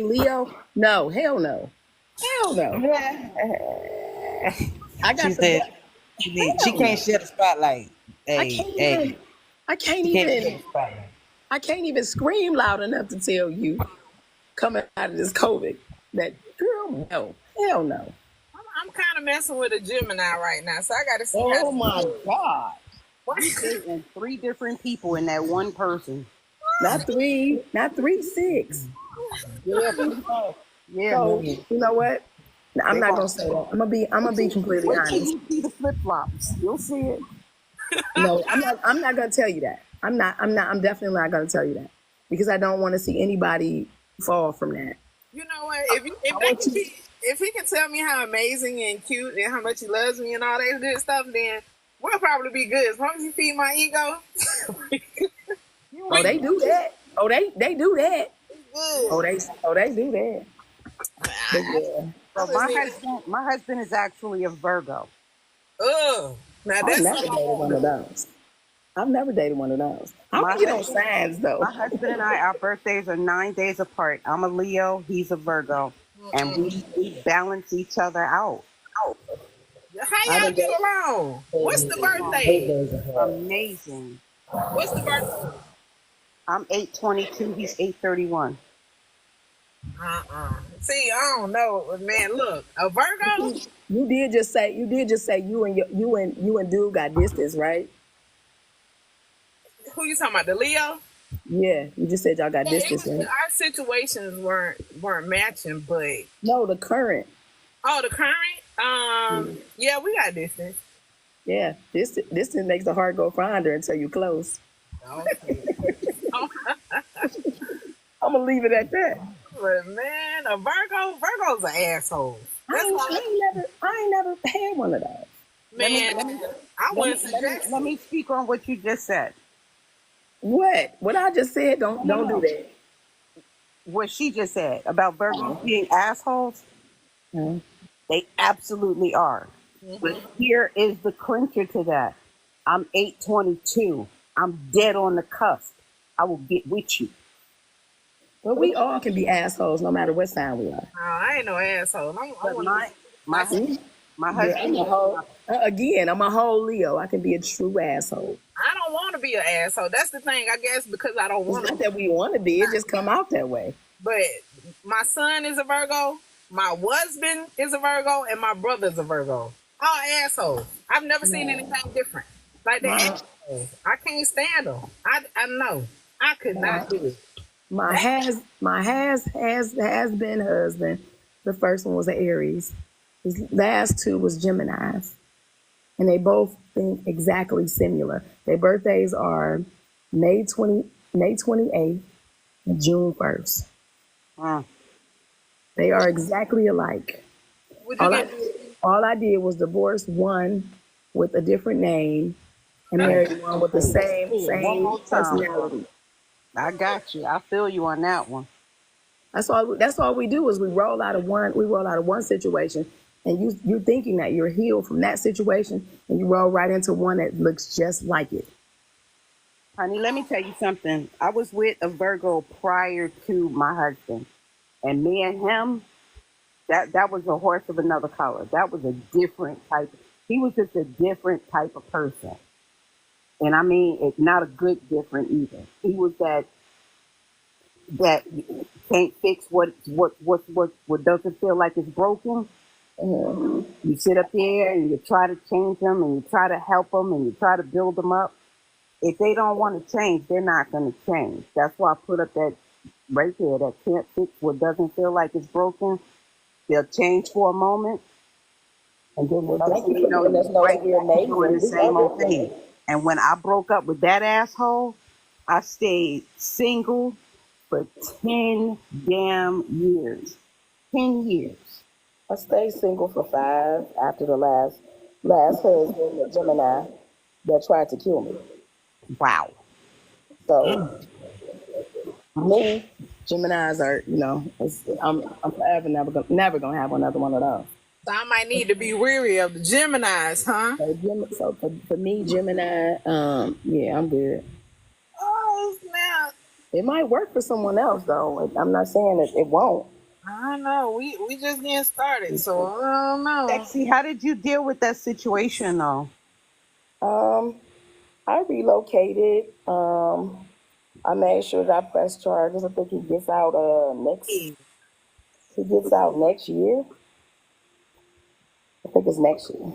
Leo, no, hell no. Hell no. I got She some said she can't share the spotlight. Hey, I can't she can't share even the spotlight. I can't even scream loud enough to tell you coming out of this COVID that girl, no. Hell no. I'm kind of messing with a Gemini right now, so I got to see. Oh my God. And 3 different people in that one person. Not 3, 6. Yeah. Yeah. So you know what? I'm not gonna say that. I'm gonna be completely Wait till honest. you see the flip flops. You'll see it. No, I'm not gonna tell you that. I'm definitely not gonna tell you that. Because I don't want to see anybody fall from that. You know what? If he can tell me how amazing and cute and how much he loves me and all that good stuff, then we'll probably be good. As long as you feed my ego. Oh, they do that. Oh, they do that. Good. Oh, they do that. But yeah. So my husband is actually a Virgo. Oh, now I that's never dated one of those. I've never dated one of those. How My we get on husband, signs though? my husband and I, our birthdays are 9 days apart. I'm a Leo, he's a Virgo, and we balance each other out. How I y'all done get dated along? What's the eight birthday? days ahead. Amazing. What's the birthday? I'm 8/22. He's 8/31. See, I don't know, man. Look, a Virgo. You did just say you and dude got distance, right? Who you talking about? The Leo? Yeah, you just said y'all got Yeah, distance, right? our situations weren't matching, but No, the current. the current. Yeah, we got distance. Yeah, distance makes the heart go fonder until you close. Okay. I'm gonna leave it at that. But man, a Virgo's an asshole. That's why, I ain't never had one of those. man. I wouldn't suggest. Let me speak on what you just said. What I just said, don't do that. What she just said about Virgos being assholes, Mhm. they absolutely are. But here is the clincher to that. I'm 8/22. I'm dead on the cusp. I will get with you. But we all can be assholes no matter what sign we are. No, I ain't no asshole. But my Yeah, I'm husband, a whole, again, I'm a whole Leo. I can be a true asshole. I don't want to be an asshole. That's the thing, I guess, because I don't It's want not to. that we want to be, it just come out that way. But my son is a Virgo, my husband is a Virgo, and my brother's a Virgo. All assholes. I've never seen anything different. Like they assholes. I can't stand them. I know. I could not do it. My has been husband. The first one was an Aries. His last two was Geminis. And they both think exactly similar. Their birthdays are May 28th and June 1st. They are exactly alike. All I did was divorce one with a different name and married one with the same personality. I got you. I feel you on that one. That's all we do is we roll out of one situation, and you thinking that you're healed from that situation, and you roll right into one that looks just like it. Honey, let me tell you something. I was with a Virgo prior to my husband, and me and him, that was a horse of another color. That was a different type. He was just a different type of person. And I mean, it's not a good different either. He was that can't fix what doesn't feel like it's broken. You sit up there and you try to change them and you try to help them and you try to build them up. If they don't want to change, they're not going to change. That's why I put up that right there, that can't fix what doesn't feel like it's broken. They'll change for a moment. And then doing the same old thing. And when I broke up with that asshole, I stayed single for 10 damn years. 10 years. I stayed single for 5 after the last husband, the Gemini, that tried to kill me. Wow. So me, Geminis are, I'm forever never gonna have another one of those. So I might need to be weary of the Geminis, huh? So for me, Gemini, yeah, I'm good. Oh, snap. It might work for someone else though. I'm not saying that it won't. I don't know. We just getting started, so I don't know. Lexi, how did you deal with that situation though? I relocated. I made sure that I pressed charges. I think he gets out next year. I think it's next year.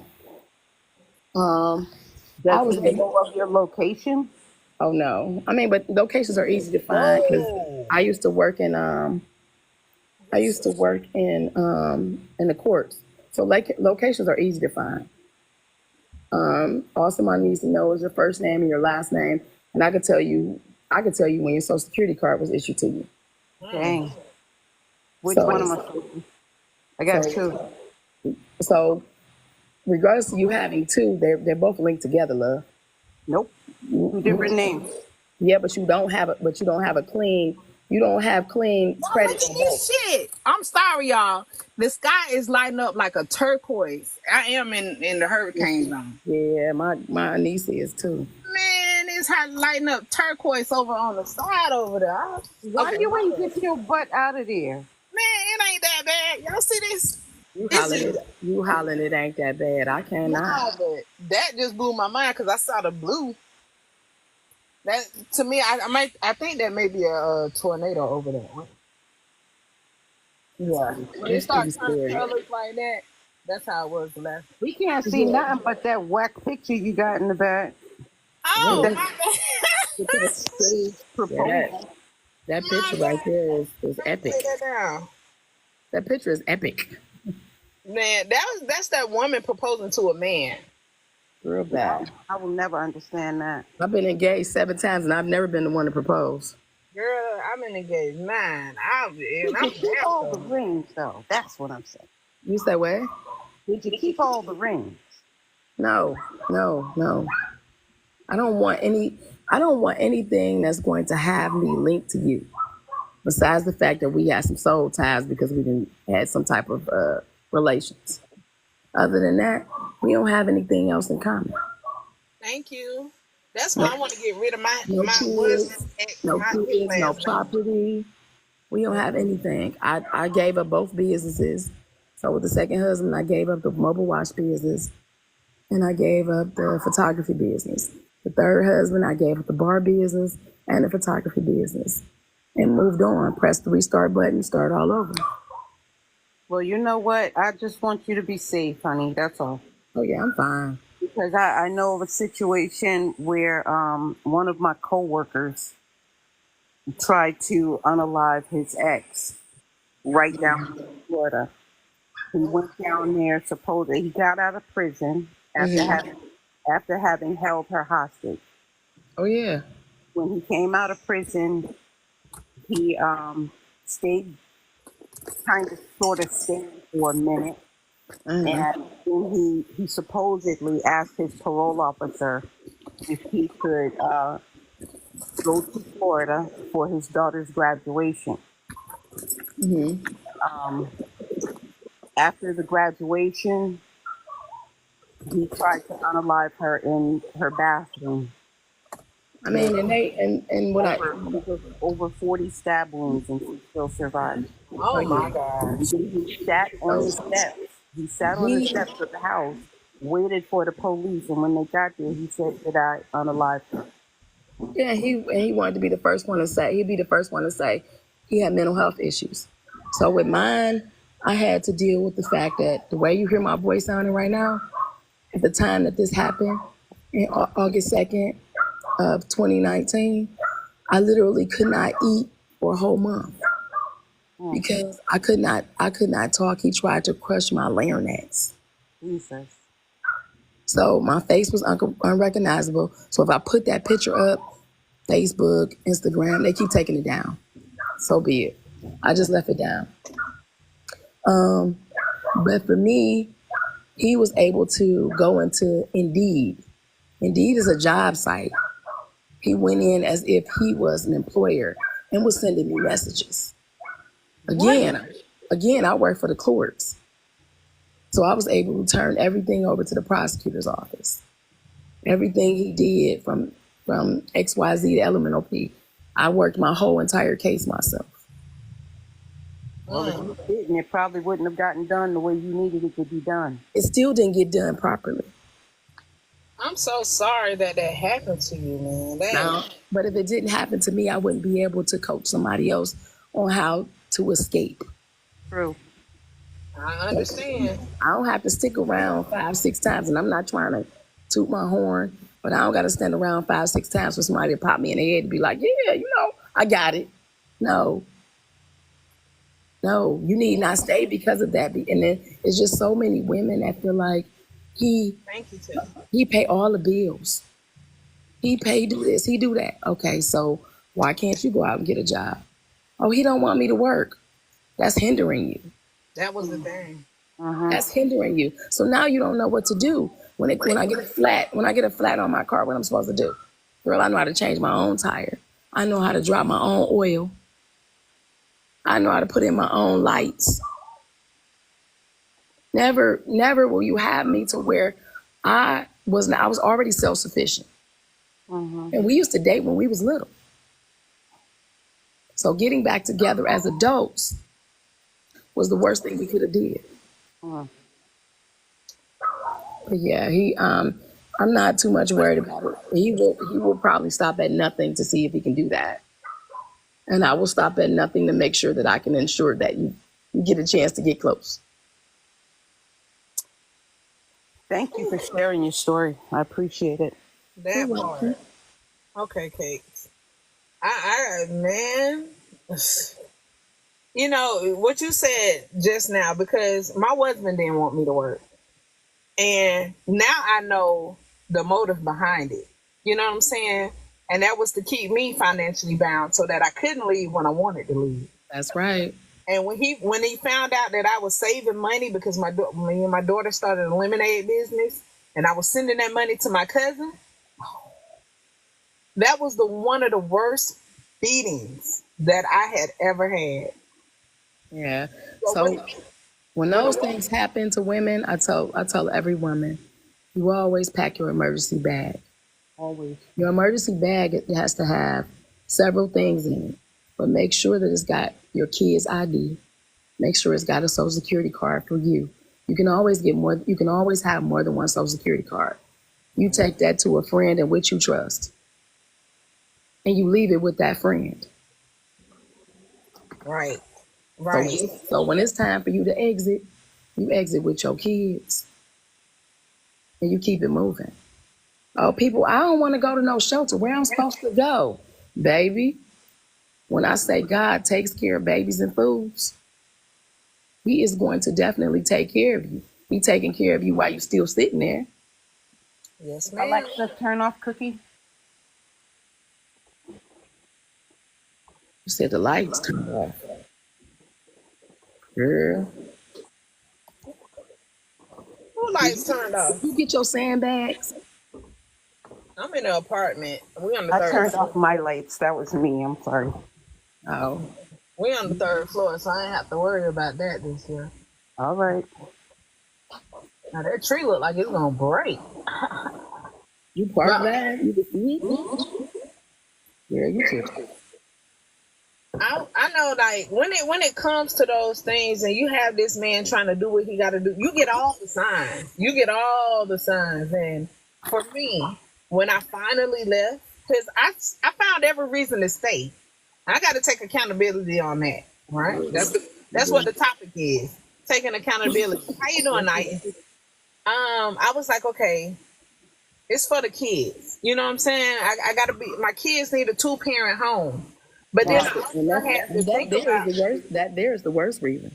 Does he know of your location? Oh no. I mean, but locations are easy to find because I used to work in the courts. So locations are easy to find. All someone needs to know is your first name and your last name, and I could tell you when your social security card was issued to you. Dang. Which one am I? I got two. So, regardless of you having two, they're both linked together, love. Nope. Two different names. Yeah, but you don't have clean credit. Look at this shit. I'm sorry, y'all. The sky is lighting up like a turquoise. I am in the hurricane zone. Yeah, my niece is too. Man, it's hot lighting up turquoise over on the side over there. Why Okay, you my ain't bad. get your butt out of there? Man, it ain't that bad. Y'all see this? You This hollering is it. You hollering it ain't that bad. I cannot. no, but that just blew my mind because I saw the blue. That to me, I think that may be a tornado over there. Yeah, when it It's pretty starts turning scary. colors like that, that's how it was the last. We can't see Yeah. nothing but that whack picture you got in the back. Oh That, my with that stage Yeah, proposal. that bad, picture my right bad. there is Let me epic. take that down. That picture is epic. Man, that's that woman proposing to a man. Real bad. I will never understand that. I've been engaged 7 times and I've never been the one to propose. Girl, I'm in engaged 9. I'm Did you keep damn all the sure. rings though? That's what I'm saying. You say what? Did you keep all the rings? No, no, no. I don't want anything that's going to have me linked to you. Besides the fact that we had some soul ties because we didn't had some type of relations. Other than that, we don't have anything else in common. Thank you. That's why No, I want to get rid of my no husband, kids, no his kids, no last name. property. We don't have anything. I gave up both businesses. So with the second husband, I gave up the mobile wash business and I gave up the photography business. The third husband, I gave up the bar business and the photography business and moved on. Pressed the restart button, start all over. Well, you know what? I just want you to be safe, honey. That's all. Oh yeah, I'm fine. Because I know of a situation where one of my coworkers tried to unalive his ex right down in Florida. He went down there. Supposedly, he got out of prison after having held her hostage. Oh yeah. When he came out of prison, he stayed, kind of sort of stayed for a minute, Mhm. and then he supposedly asked his parole officer if he could go to Florida for his daughter's graduation. Mhm. Um, After the graduation, he tried to unalive her in her bathroom. I mean, and what I Over 40 stab wounds, and she still survived. Oh my God. He sat on the steps. He sat on the he steps of the house, waited for the police, and when they got there, he said that I unalived her. yeah he wanted to be the first one to say he'd be the first one to say he had mental health issues. So with mine, I had to deal with the fact that the way you hear my voice sounding right now, at the time that this happened, in August 2nd of 2019, I literally could not eat for a whole month because I could not talk. He tried to crush my larynx. Jesus. So my face was unrecognizable. So if I put that picture up, Facebook, Instagram, they keep taking it down. So be it. I just left it down. But for me, he was able to go into Indeed. Indeed is a job site. He went in as if he was an employer and was sending me messages. Again, I work for the courts. So I was able to turn everything over to the prosecutor's office. Everything he did from XYZ to LMNOP, I worked my whole entire case myself. Well, if you didn't, it probably wouldn't have gotten done the way you needed it to be done. It still didn't get done properly. I'm so sorry that happened to you, man. Now, but if it didn't happen to me, I wouldn't be able to coach somebody else on how to escape. True. I understand. I don't have to stick around 5-6 times, and I'm not trying to toot my horn, but I don't got to stand around 5-6 times for somebody to pop me in the head and be like, yeah, I got it. No, you need not stay because of that. And then it's just so many women that feel like Thank you, too. he pay all the bills. He do this, he do that. Okay, so why can't you go out and get a job? Oh, he don't want me to work. That's hindering you. That was the thing. That's hindering you. So now you don't know what to do. When I get a flat on my car, what I'm supposed to do? Girl, I know how to change my own tire. I know how to drop my own oil. I know how to put in my own lights. Never will you have me to where I was already self-sufficient. And we used to date when we was little. So getting back together as adults was the worst thing we could have did. Mm. But yeah, I'm not too much worried about it. He will probably stop at nothing to see if he can do that. And I will stop at nothing to make sure that I can ensure that you get a chance to get close. Thank you for sharing your story. I appreciate it. That part. Okay, Kate. Man, you know what you said just now, because my husband didn't want me to work, and now I know the motive behind it. You know what I'm saying? And that was to keep me financially bound so that I couldn't leave when I wanted to leave. That's right. And when he found out that I was saving money because me and my daughter started a lemonade business, and I was sending that money to my cousin, that was one of the worst beatings that I had ever had. Yeah. So when those things happen to women, I tell every woman, you always pack your emergency bag. Always. Your emergency bag, it has to have several things in it, but make sure that it's got your kid's ID. Make sure it's got a social security card for you. You can always have more than one social security card. You take that to a friend in which you trust, and you leave it with that friend. Right. So when it's time for you to exit, you exit with your kids, and you keep it moving. Oh, people, I don't want to go to no shelter. Where I'm supposed to go? Baby, when I say God takes care of babies and fools, he is going to definitely take care of you. He taking care of you while you're still sitting there. Yes, ma'am. Alexa, turn off cookie. You said the lights turned off. Girl. Who lights turned off? You get your sandbags. I'm in an apartment. We on the I third turned floor. off my lights. That was me. I'm sorry. Oh. We on the third floor, so I ain't have to worry about that this year. All right. Now that tree look like it's gonna break. You park that? You can see it? Yeah, you too. I know, like when it comes to those things, and you have this man trying to do what he got to do, you get all the signs. And for me, when I finally left, because I found every reason to stay. I got to take accountability on that, right? That's what the topic is: taking accountability. How you doing, Knight? I was like, okay, it's for the kids. You know what I'm saying? I got to be. My kids need a 2-parent home. But then there's the worst reason.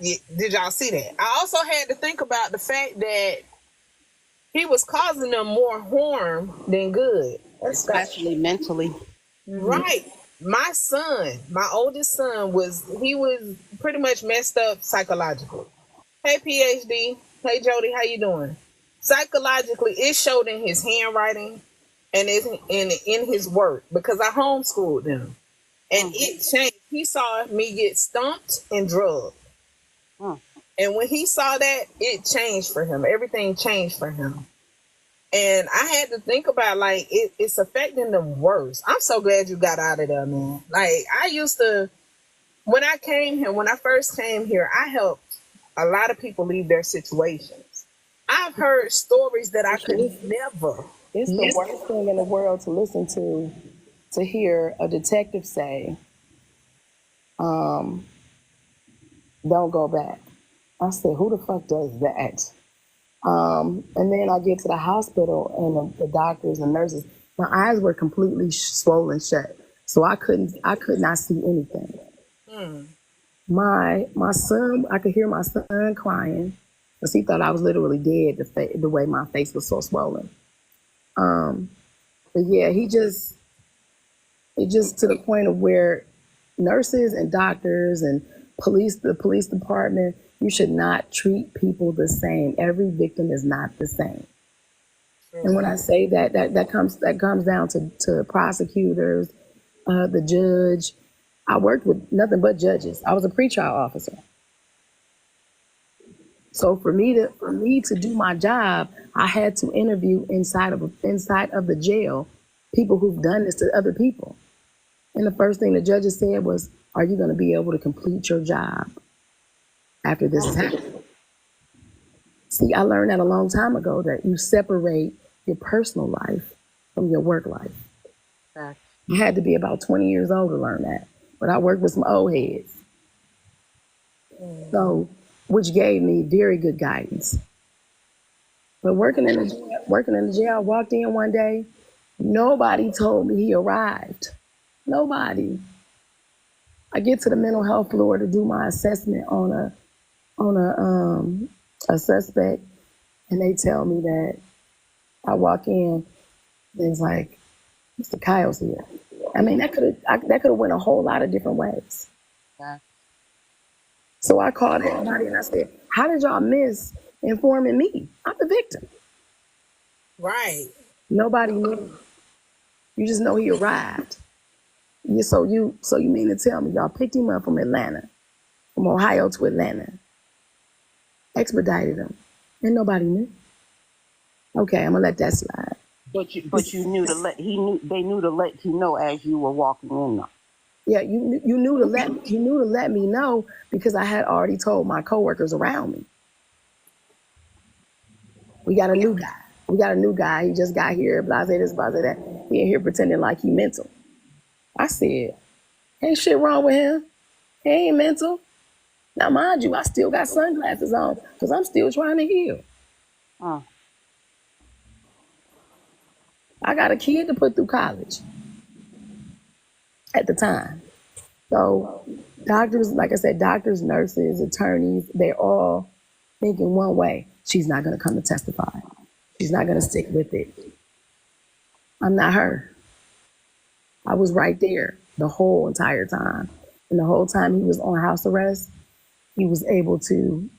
Did y'all see that? I also had to think about the fact that he was causing them more harm than good. Especially mentally. Right. My oldest son was pretty much messed up psychologically. Hey, PhD. Hey, Jody, how you doing? Psychologically, it showed in his handwriting and in his work, because I homeschooled him, and it changed. He saw me get stumped and drugged, and when he saw that, it changed for him. Everything changed for him, and I had to think about, like, it's affecting them worse. I'm so glad you got out of there, man. Like, I used to, when I first came here, I helped a lot of people leave their situations. I've heard stories that I could never. It's the worst thing in the world to listen to hear a detective say, don't go back. I said, who the fuck does that? And then I get to the hospital, and the doctors and nurses, my eyes were completely swollen shut. So I could not see anything. My son, I could hear my son crying because he thought I was literally dead, the way my face was so swollen. But yeah, it just to the point of where nurses and doctors and the police department, you should not treat people the same. Every victim is not the same. And when I say that comes down to prosecutors, the judge. I worked with nothing but judges. I was a pretrial officer. So for me to do my job, I had to interview inside of the jail people who've done this to other people. And the first thing the judges said was, "Are you going to be able to complete your job after this has happened?" See, I learned that a long time ago, that you separate your personal life from your work life. Facts. I had to be about 20 years old to learn that, but I worked with some old heads. So, which gave me very good guidance. But working in the jail, I walked in one day. Nobody told me he arrived. Nobody. I get to the mental health floor to do my assessment on a suspect, and they tell me that I walk in, and it's like, Mr. Kyle's here. I mean, that could have went a whole lot of different ways. Yeah. So I called everybody and I said, "How did y'all miss informing me? I'm the victim." Right. Nobody knew. You just know he arrived. So you mean to tell me y'all picked him up from Atlanta, from Ohio to Atlanta, expedited him, and nobody knew? Okay, I'm gonna let that slide. But you knew they knew to let you know as you were walking in though. Yeah, you knew to let me know, because I had already told my coworkers around me. We got a new guy. He just got here. Blase this, blase that. He in here pretending like he mental. I said, ain't shit wrong with him. He ain't mental. Now, mind you, I still got sunglasses on because I'm still trying to heal. I got a kid to put through college at the time. So doctors, like I said, doctors, nurses, attorneys, they're all thinking one way. She's not going to come to testify. She's not going to stick with it. I'm not her. I was right there the whole entire time. And the whole time he was on house arrest, I was able to,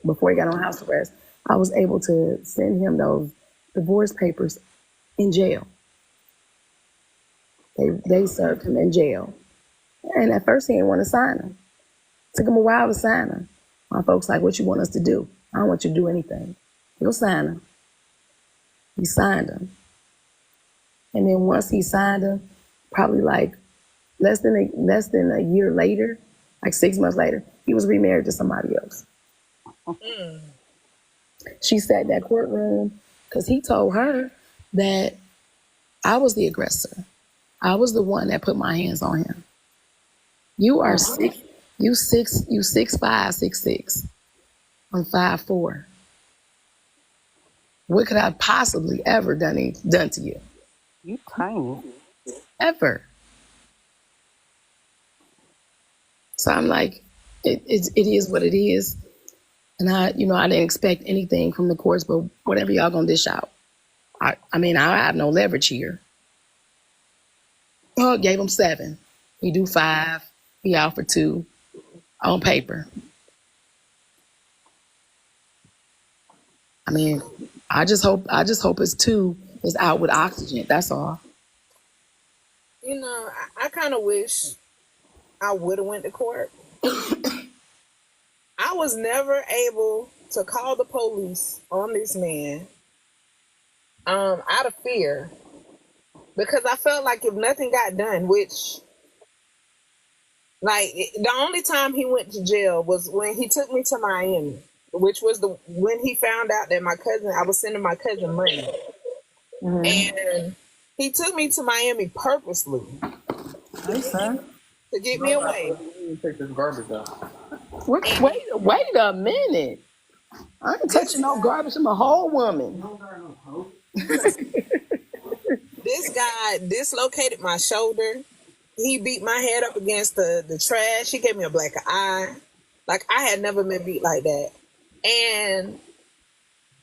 before he got on house arrest, I was able to send him those divorce papers in jail. They served him in jail. And at first he didn't want to sign them. Took him a while to sign them. My folks like, "What you want us to do?" "I don't want you to do anything. You'll sign them." He signed them. And then once he signed them, probably like less than a year later, like 6 months later, he was remarried to somebody else. She sat in that courtroom because he told her that I was the aggressor. I was the one that put my hands on him. You are 6'5", 6'6". I'm 5'4". What could I possibly ever done to you? You tiny. Ever. So I'm like, it is what it is. And I didn't expect anything from the courts, but whatever y'all gonna dish out. I have no leverage here. Oh, gave him 7. He do 5. He out for 2 on paper. I mean, I just hope his 2 is out with oxygen. That's all. You know, I kind of wish I would have went to court. I was never able to call the police on this man out of fear, because I felt like if nothing got done, which, like, the only time he went to jail was when he took me to Miami, which was when he found out that I was sending my cousin money. And he took me to Miami purposely to get me away. Take this garbage out. Wait a minute. I ain't touching no garbage. I'm a whole woman. This guy dislocated my shoulder. He beat my head up against the trash. He gave me a black eye. Like, I had never been beat like that. And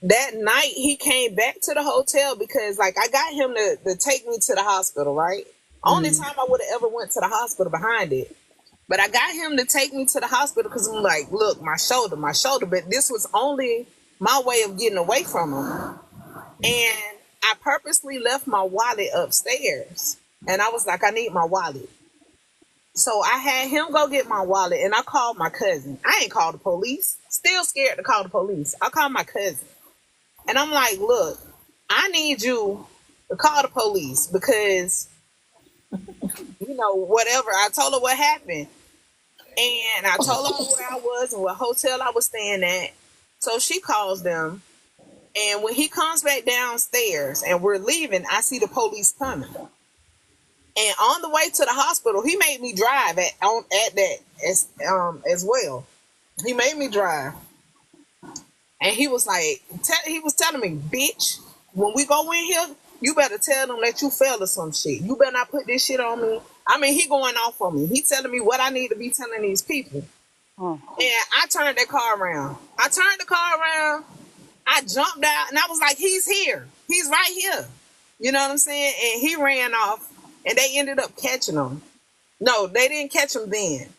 that night he came back to the hotel because, like, I got him to take me to the hospital, right? Only time I would have ever went to the hospital behind it. But I got him to take me to the hospital because I'm like, look, my shoulder. But this was only my way of getting away from him. And I purposely left my wallet upstairs. And I was like, I need my wallet. So I had him go get my wallet, and I called my cousin. I ain't called the police. Still scared to call the police. I called my cousin, and I'm like, "Look, I need you to call the police because whatever." I told her what happened, and I told her where I was and what hotel I was staying at. So she calls them, and when he comes back downstairs and we're leaving, I see the police coming. And on the way to the hospital, he made me drive at that as well. He made me drive, and he was like, he was telling me, "Bitch, when we go in here, you better tell them that you fell or some shit. You better not put this shit on me." I mean, he going off on me. He telling me what I need to be telling these people. And I turned that car around. I jumped out, and I was like, "He's here. He's right here." You know what I'm saying? And he ran off, and they ended up catching him. No, they didn't catch him then.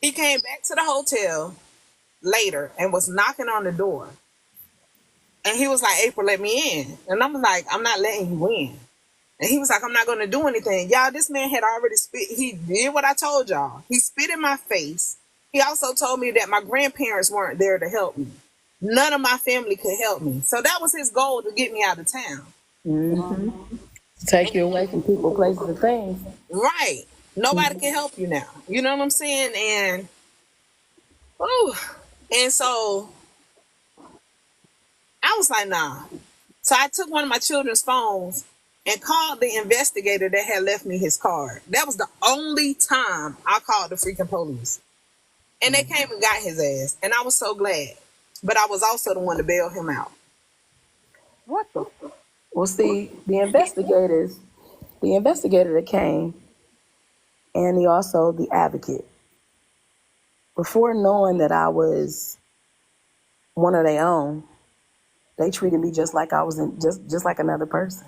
He came back to the hotel later and was knocking on the door. And he was like, "April, let me in." And I was like, "I'm not letting you in." And he was like, "I'm not going to do anything." Y'all, this man had already spit. He did what I told y'all. He spit in my face. He also told me that my grandparents weren't there to help me. None of my family could help me. So that was his goal, to get me out of town. Take you away from people, places, and things. Right. Nobody can help you now. You know what I'm saying? And so I was like, nah. So I took one of my children's phones and called the investigator that had left me his card. That was the only time I called the freaking police. And they came and got his ass. And I was so glad. But I was also the one to bail him out. What the? Well, see, the investigator that came, and the advocate, before knowing that I was one of their own, they treated me just like I was just like another person.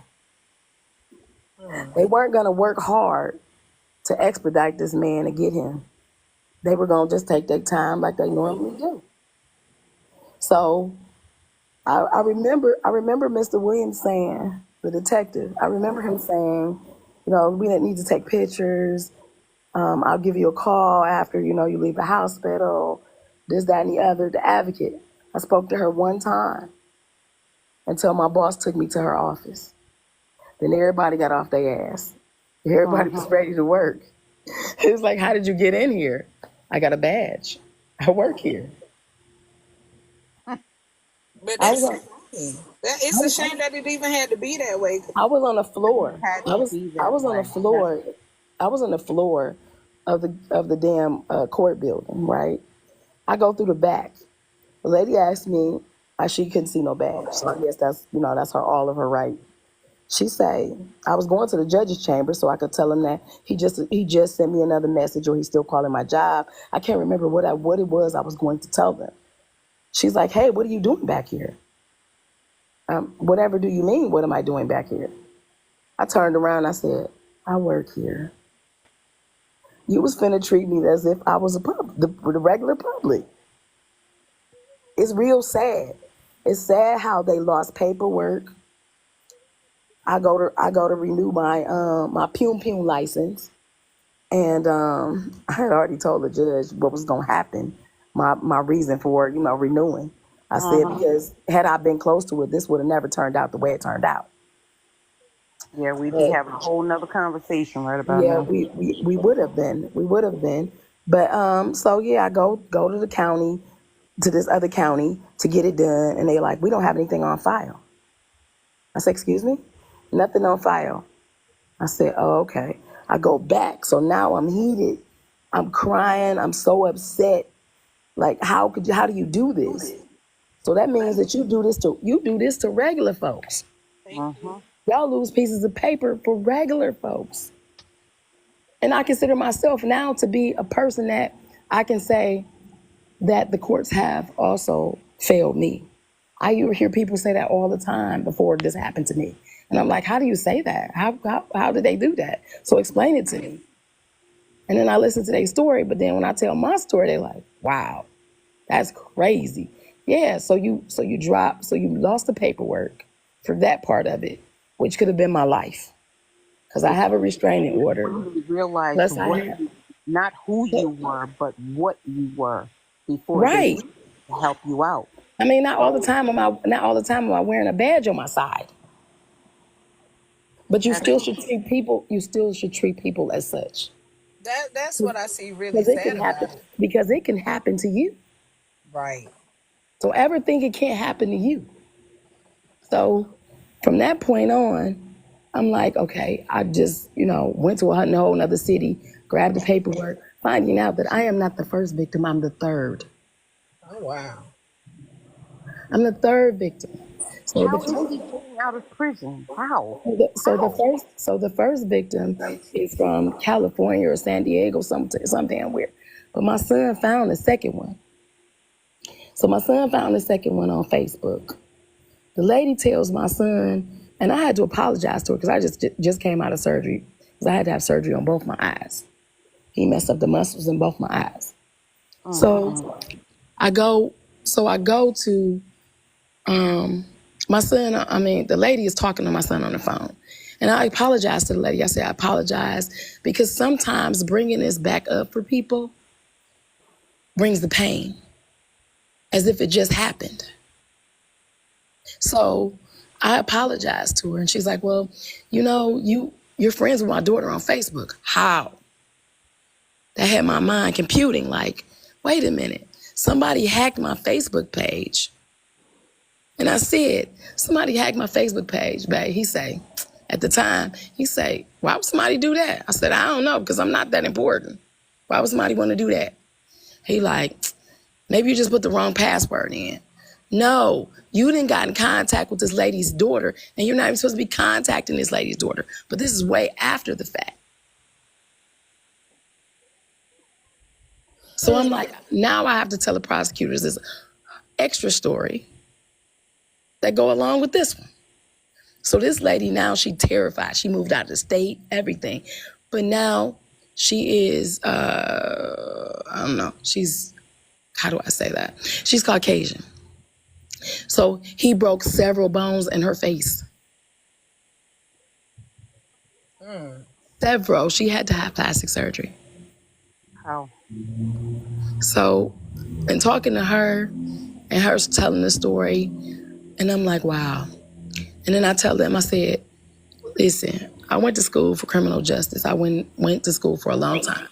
They weren't gonna work hard to expedite this man and get him. They were gonna just take their time like they normally do. So I remember Mr. Williams saying, the detective, I remember him saying, we didn't need to take pictures. I'll give you a call after, you leave the hospital, this, that, and the other. The advocate, I spoke to her one time until my boss took me to her office. Then everybody got off their ass. Everybody was ready to work. It was like, "How did you get in here?" "I got a badge. I work here." But that's it's a shame that it even had to be that way. I was on the floor. Had I to was be that I was on the way. floor. I was on the floor of the damn court building, right? I go through the back. The lady asked me, she couldn't see no badge. So I guess that's all of her right. She say, I was going to the judge's chamber so I could tell him that he just sent me another message, or he's still calling my job. I can't remember what it was I was going to tell them. She's like, "Hey, what are you doing back here?" "Whatever do you mean, what am I doing back here?" I turned around and I said, "I work here." You was finna treat me as if I was the regular public. It's real sad. It's sad how they lost paperwork. I go to renew my my Pum Pum license, and I had already told the judge what was gonna happen, my reason for renewing. I said, because had I been close to it, this would have never turned out the way it turned out. Yeah, we'd be having a whole nother conversation right about Yeah, now. we would have been. But so yeah, I go to the county, to this other county, to get it done, and they like, "We don't have anything on file." I said, "Excuse me?" "Nothing on file." I said, "Oh, okay." I go back, so now I'm heated. I'm crying. I'm so upset. Like, how do you do this? So that means that you do this to regular folks. Y'all lose pieces of paper for regular folks. And I consider myself now to be a person that I can say that the courts have also failed me. I hear people say that all the time before this happened to me. And I'm like, how do you say that? How did they do that? So explain it to me. And then I listen to their story, but then when I tell my story, they're like, "Wow, that's crazy." Yeah, so you lost the paperwork for that part of it, which could have been my life. because I have a restraining order. You realize Plus, I have not who you were, but what you were before they right. came to help you out. I mean, not all the time am I wearing a badge on my side. But you still should treat people. You still should treat people as such. That's what I see really Because it sad can about happen. it. Because it can happen to you. Right. So ever think it can't happen to you. So from that point on, I'm like, okay, I just, went to a whole nother city, grabbed the paperwork, finding out that I am not the first victim, I'm the third. Oh wow. I'm the third victim. So How the is he getting out of prison? How? the first victim is from California or San Diego, some damn weird. But my son found the second one. So my son found the second one on Facebook. The lady tells my son, and I had to apologize to her because I just came out of surgery because I had to have surgery on both my eyes. He messed up the muscles in both my eyes. So I go to my son. I mean, the lady is talking to my son on the phone. And I apologize to the lady. I said, I apologize because sometimes bringing this back up for people brings the pain as if it just happened. So I apologized to her and she's like, well, you're friends with my daughter on Facebook. How? That had my mind computing like, wait a minute, somebody hacked my Facebook page. And I said, somebody hacked my Facebook page, babe. He say, at the time, why would somebody do that? I said, I don't know, because I'm not that important. Why would somebody want to do that? He like, maybe you just put the wrong password in. No, you didn't got in contact with this lady's daughter, and you're not even supposed to be contacting this lady's daughter. But this is way after the fact. So I'm like, now I have to tell the prosecutors this extra story that go along with this one. So this lady now, she terrified. She moved out of the state, everything. But now she is, I don't know, how do I say that? She's Caucasian. So he broke several bones in her face. Several. She had to have plastic surgery. How? So, in talking to her and her telling the story, and I'm like, wow. And then I tell them, I said, listen, I went to school for criminal justice. I went to school for a long time,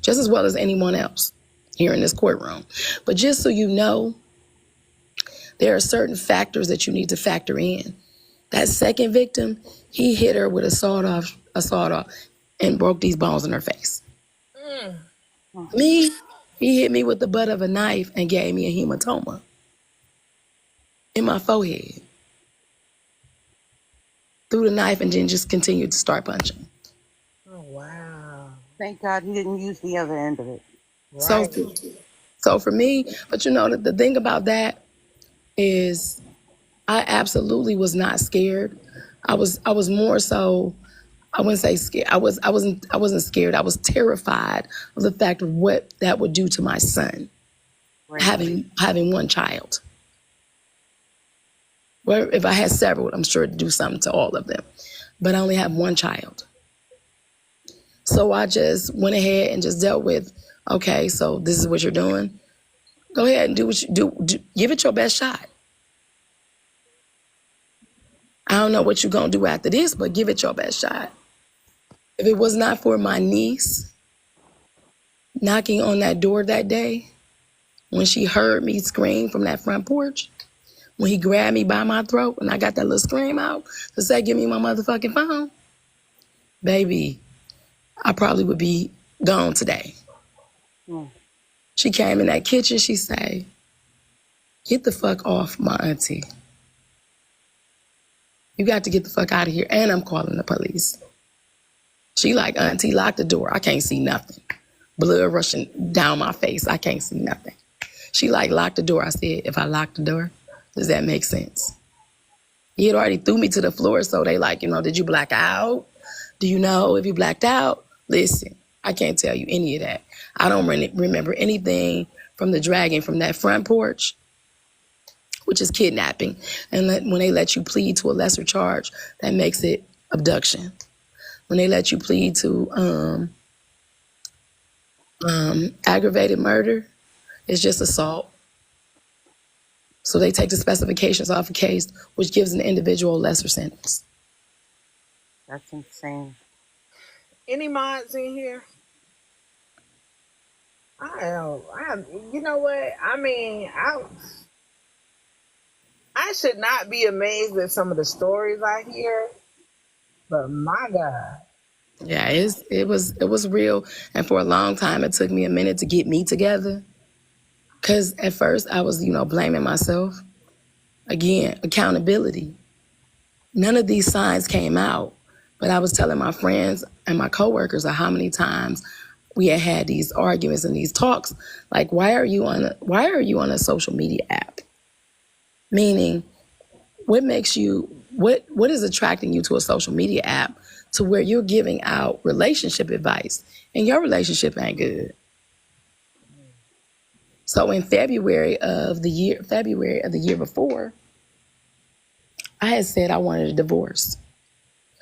just as well as anyone else here in this courtroom. But just so you know, there are certain factors that you need to factor in. That second victim, he hit her with a sawed off, and broke these bones in her face. Me, he hit me with the butt of a knife and gave me a hematoma in my forehead. Threw the knife and then just continued to start punching. Oh wow. Thank God he didn't use the other end of it. Right. So for me, but the thing about that is I absolutely was not scared. I was more so, I wouldn't say scared. I wasn't scared. I was terrified of the fact of what that would do to my son, Right. having one child. Well, if I had several, I'm sure it'd do something to all of them. But I only have one child. So I just went ahead and just dealt with, okay, so this is what you're doing. Go ahead and do what you do. Give it your best shot. I don't know what you're going to do after this, but give it your best shot. If it was not for my niece knocking on that door that day, when she heard me scream from that front porch, when he grabbed me by my throat and I got that little scream out to say, give me my motherfucking phone, baby, I probably would be gone today. She came in that kitchen, she said, get the fuck off my auntie. You got to get the fuck out of here, and I'm calling the police. She like, auntie, lock the door. I can't see nothing. Blood rushing down my face. I can't see nothing. She like, lock the door. I said, if I lock the door, does that make sense? He had already threw me to the floor, so they like, did you black out? Do you know if you blacked out? Listen, I can't tell you any of that. I don't remember anything from the dragging from that front porch, which is kidnapping. And when they let you plead to a lesser charge, that makes it abduction. when they let you plead to aggravated murder, it's just assault. So they take the specifications off a case, which gives an individual a lesser sentence. That's insane. Any mods in here? You know what? I mean, I should not be amazed at some of the stories I hear, but my God. Yeah, it was real, and for a long time, it took me a minute to get me together. Because at first, I was, blaming myself. Again, accountability. None of these signs came out, but I was telling my friends and my coworkers of how many times we had these arguments and these talks. Like, why are you on a social media app? Meaning, what is attracting you to a social media app to where you're giving out relationship advice and your relationship ain't good? So in February of the year before, I had said I wanted a divorce.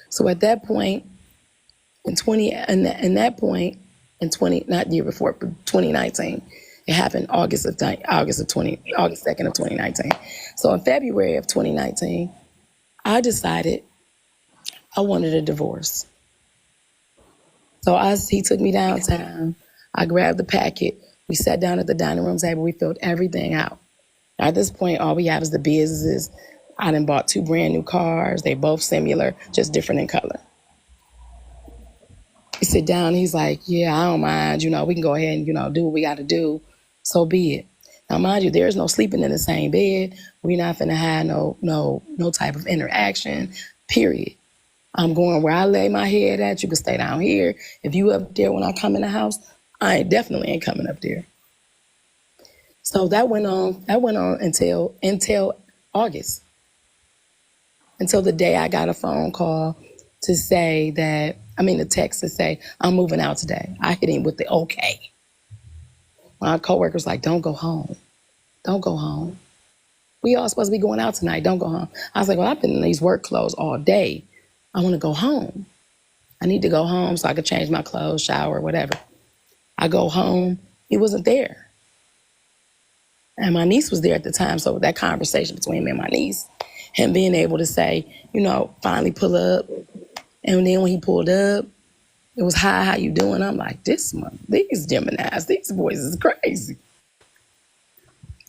So at that point, not year before, but 2019, it happened August 2nd of 2019. So in February of 2019, I decided I wanted a divorce. So he took me downtown. I grabbed the packet. We sat down at the dining room table. We filled everything out. Now, at this point, all we have is the businesses. I done bought 2 brand new cars. They both similar, just different in color. We sit down. He's like, yeah, I don't mind. We can go ahead and, do what we got to do. So be it. Now, mind you, there's no sleeping in the same bed. We're not finna have no type of interaction, period. I'm going where I lay my head at. You can stay down here. If you up there when I come in the house, I definitely ain't coming up there. So that went on until August. Until the day I got a phone call to say a text to say, I'm moving out today. I hit him with the okay. My coworker's like, don't go home. Don't go home. We all supposed to be going out tonight. Don't go home. I was like, well, I've been in these work clothes all day. I want to go home. I need to go home so I could change my clothes, shower, whatever. I go home. He wasn't there. And my niece was there at the time. So that conversation between me and my niece, him being able to say, finally pull up. And then when he pulled up, it was, hi, how you doing? I'm like, these Geminis, these boys is crazy.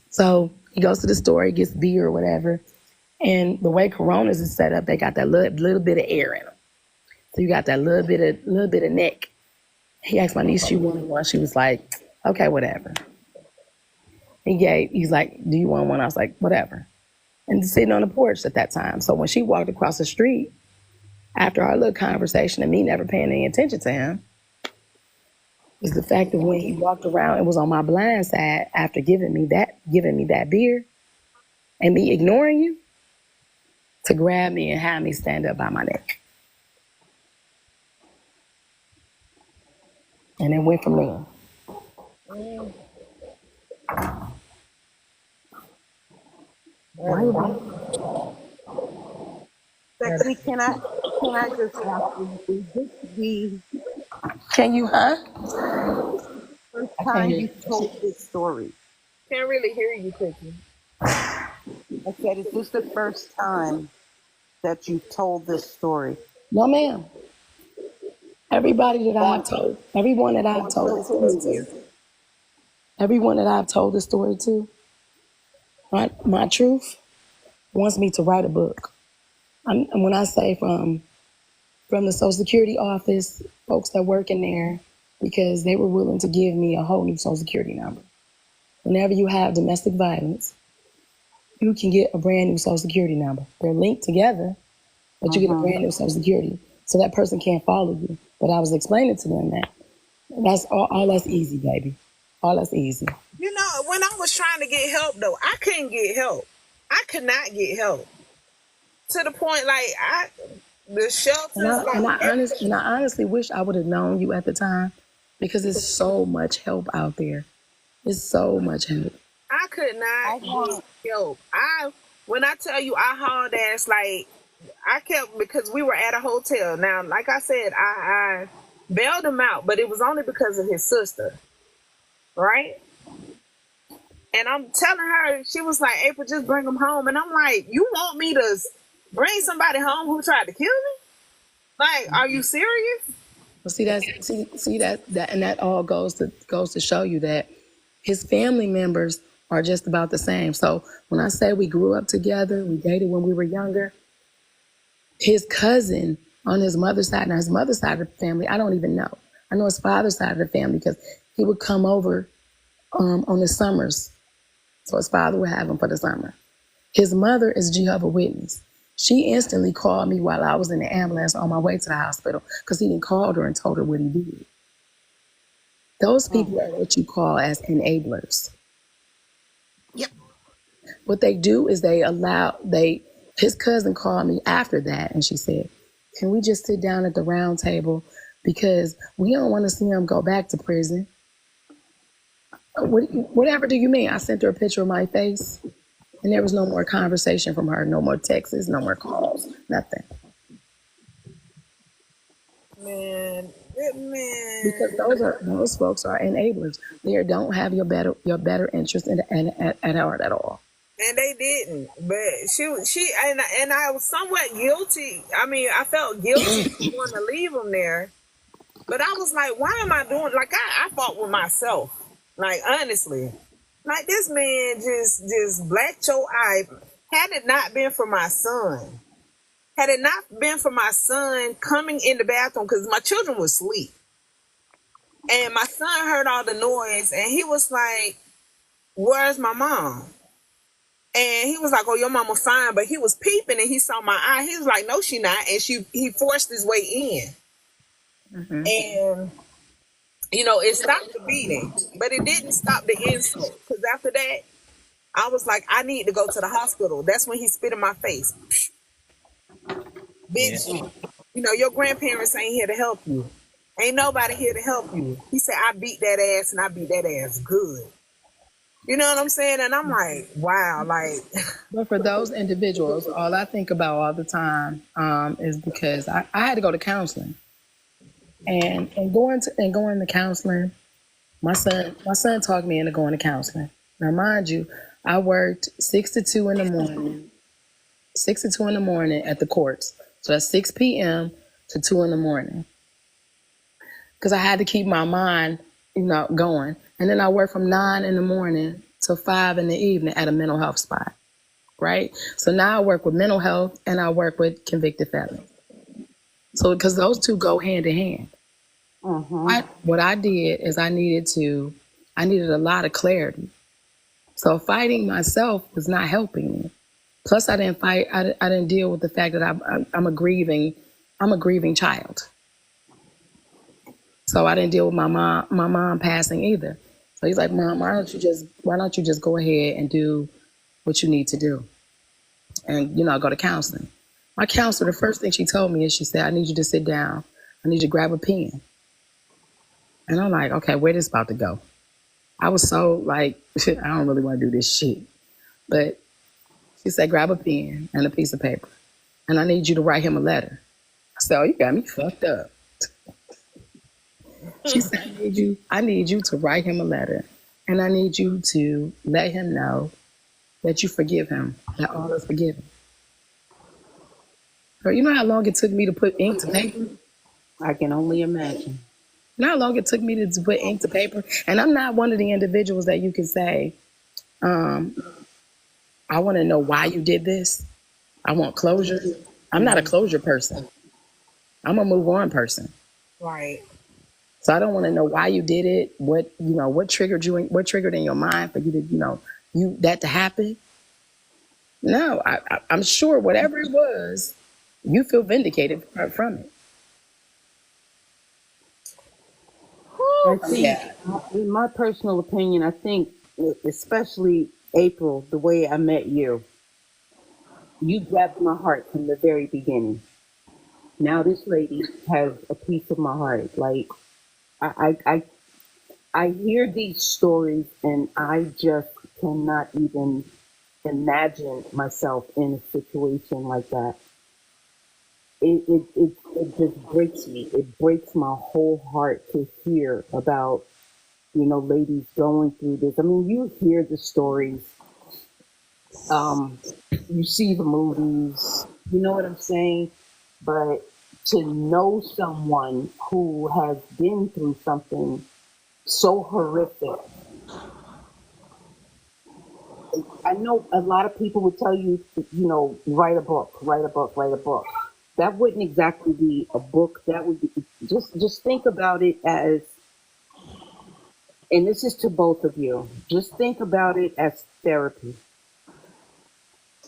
So he goes to the store, he gets beer or whatever. And the way Coronas is set up, they got that little bit of air in them. So you got that little bit of neck. He asked my niece, she wanted one. She was like, okay, whatever. He's like, do you want one? I was like, whatever. And sitting on the porch at that time. So when she walked across the street, after our little conversation and me never paying any attention to him, is the fact that when he walked around and was on my blind side after giving me that beer and me ignoring you, to grab me and have me stand up by my neck. And it went from there. Sexy, can I just ask you, is this the Can you, first time you told this story? Can't really hear you, Cookie. I said, is this the first time that you told this story? No, ma'am. Everyone that I've told the story to, my truth wants me to write a book. And when I say from the Social Security office, folks that work in there, because they were willing to give me a whole new Social Security number. Whenever you have domestic violence, you can get a brand new Social Security number. They're linked together, but you get a brand new Social Security. So that person can't follow you. But I was explaining to them that that's all that's easy, baby. All that's easy. When I was trying to get help, though, I couldn't get help. I could not get help. To the point, the shelters. And I honestly wish I would have known you at the time, because there's so much help out there. There's so much help. I could not get help. When I tell you I hauled ass, I kept, because we were at a hotel. Now, like I said, I bailed him out, but it was only because of his sister, right? And I'm telling her, she was like, April, just bring him home. And I'm like, you want me to bring somebody home who tried to kill me? Like, are you serious? Well, see that and that all goes to show you that his family members are just about the same. So when I say we grew up together, we dated when we were younger, his cousin on his mother's side, now his mother's side of the family, I don't even know. I know his father's side of the family because he would come over on the summers. So his father would have him for the summer. His mother is Jehovah Witness. She instantly called me while I was in the ambulance on my way to the hospital because he didn't call her and told her what he did. Those people are what you call as enablers. Yep. What they do is his cousin called me after that and she said, can we just sit down at the round table because we don't want to see him go back to prison. Whatever do you mean? I sent her a picture of my face and there was no more conversation from her, no more texts, no more calls, nothing. Man. Because those folks are enablers. They don't have your better interest at heart at all. And they didn't, but she and I was somewhat guilty. I mean, I felt guilty for wanting to leave him there, but I was like, why am I doing? Like, I fought with myself. Like, honestly, like, this man just blacked your eye. Had it not been for my son, coming in the bathroom because my children were asleep, and my son heard all the noise, and he was like, "Where's my mom?" And he was like, "Oh, your mama fine," but he was peeping and he saw my eye. He was like, "No, she not," and he forced his way in, and it stopped the beating, but it didn't stop the insult. Because after that, I was like, I need to go to the hospital. That's when he spit in my face. Bitch, your grandparents ain't here to help you. Ain't nobody here to help you. He said, I beat that ass and I beat that ass good. You know what I'm saying? And I'm like, wow, like. But for those individuals, all I think about all the time is because I had to go to counseling. And going to counseling, my son talked me into going to counseling. Now, mind you, I worked 6 to 2 in the morning at the courts. So that's 6 p.m. to 2 in the morning. Because I had to keep my mind, going. And then I worked from 9 in the morning to 5 in the evening at a mental health spot, right? So now I work with mental health and I work with convicted felons. So, because those two go hand in hand. What I did is I needed a lot of clarity. So fighting myself was not helping me. Plus, I didn't deal with the fact that I'm a grieving child. So I didn't deal with my mom passing either. So he's like, Mom, why don't you just go ahead and do what you need to do, and go to counseling. My counselor, the first thing she told me is she said, I need you to sit down. I need you to grab a pen. And I'm like, okay, where this about to go? I was so like, I don't really want to do this shit. But she said, grab a pen and a piece of paper. And I need you to write him a letter. I said, oh, you got me fucked up. She said, I need you to write him a letter. And I need you to let him know that you forgive him, that all is forgiven. So you know how long it took me to put ink to paper? I can only imagine. You know how long it took me to put ink to paper? And I'm not one of the individuals that you can say, I want to know why you did this. I want closure. I'm not a closure person. I'm a move on person. Right. So I don't want to know why you did it. What triggered you? What triggered in your mind for you to, that to happen? No, I'm sure whatever it was, you feel vindicated from it. I think, in my personal opinion, I think, especially April, the way I met you grabbed my heart from the very beginning. Now this lady has a piece of my heart. Like, I hear these stories and I just cannot even imagine myself in a situation like that. it just breaks me. It breaks my whole heart to hear about, ladies going through this. I mean, you hear the stories, um, you see the movies, you know what I'm saying? But to know someone who has been through something so horrific, I know a lot of people would tell you, write a book, write a book, write a book. That wouldn't exactly be a book. That would be just think about it as, and this is to both of you. Just think about it as therapy.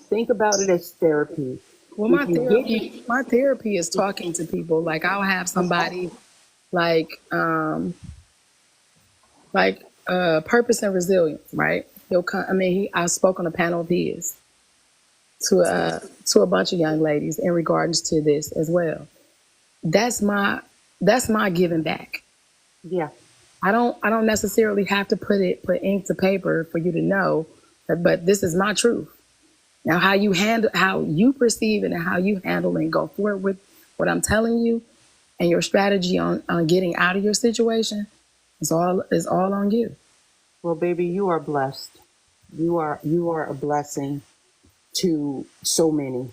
Think about it as therapy. Well, If you get my therapy is talking to people. Like I'll have somebody like purpose and resilience, right? He'll come. I mean, I spoke on a panel of his to a bunch of young ladies in regards to this as well. That's my giving back. yeah, I don't necessarily have to put ink to paper for you to know, but this is my truth. Now, how you perceive it and how you handle and go forward with what I'm telling you, and your strategy on getting out of your situation is all on you. well, baby, you are blessed. You are a blessing to so many.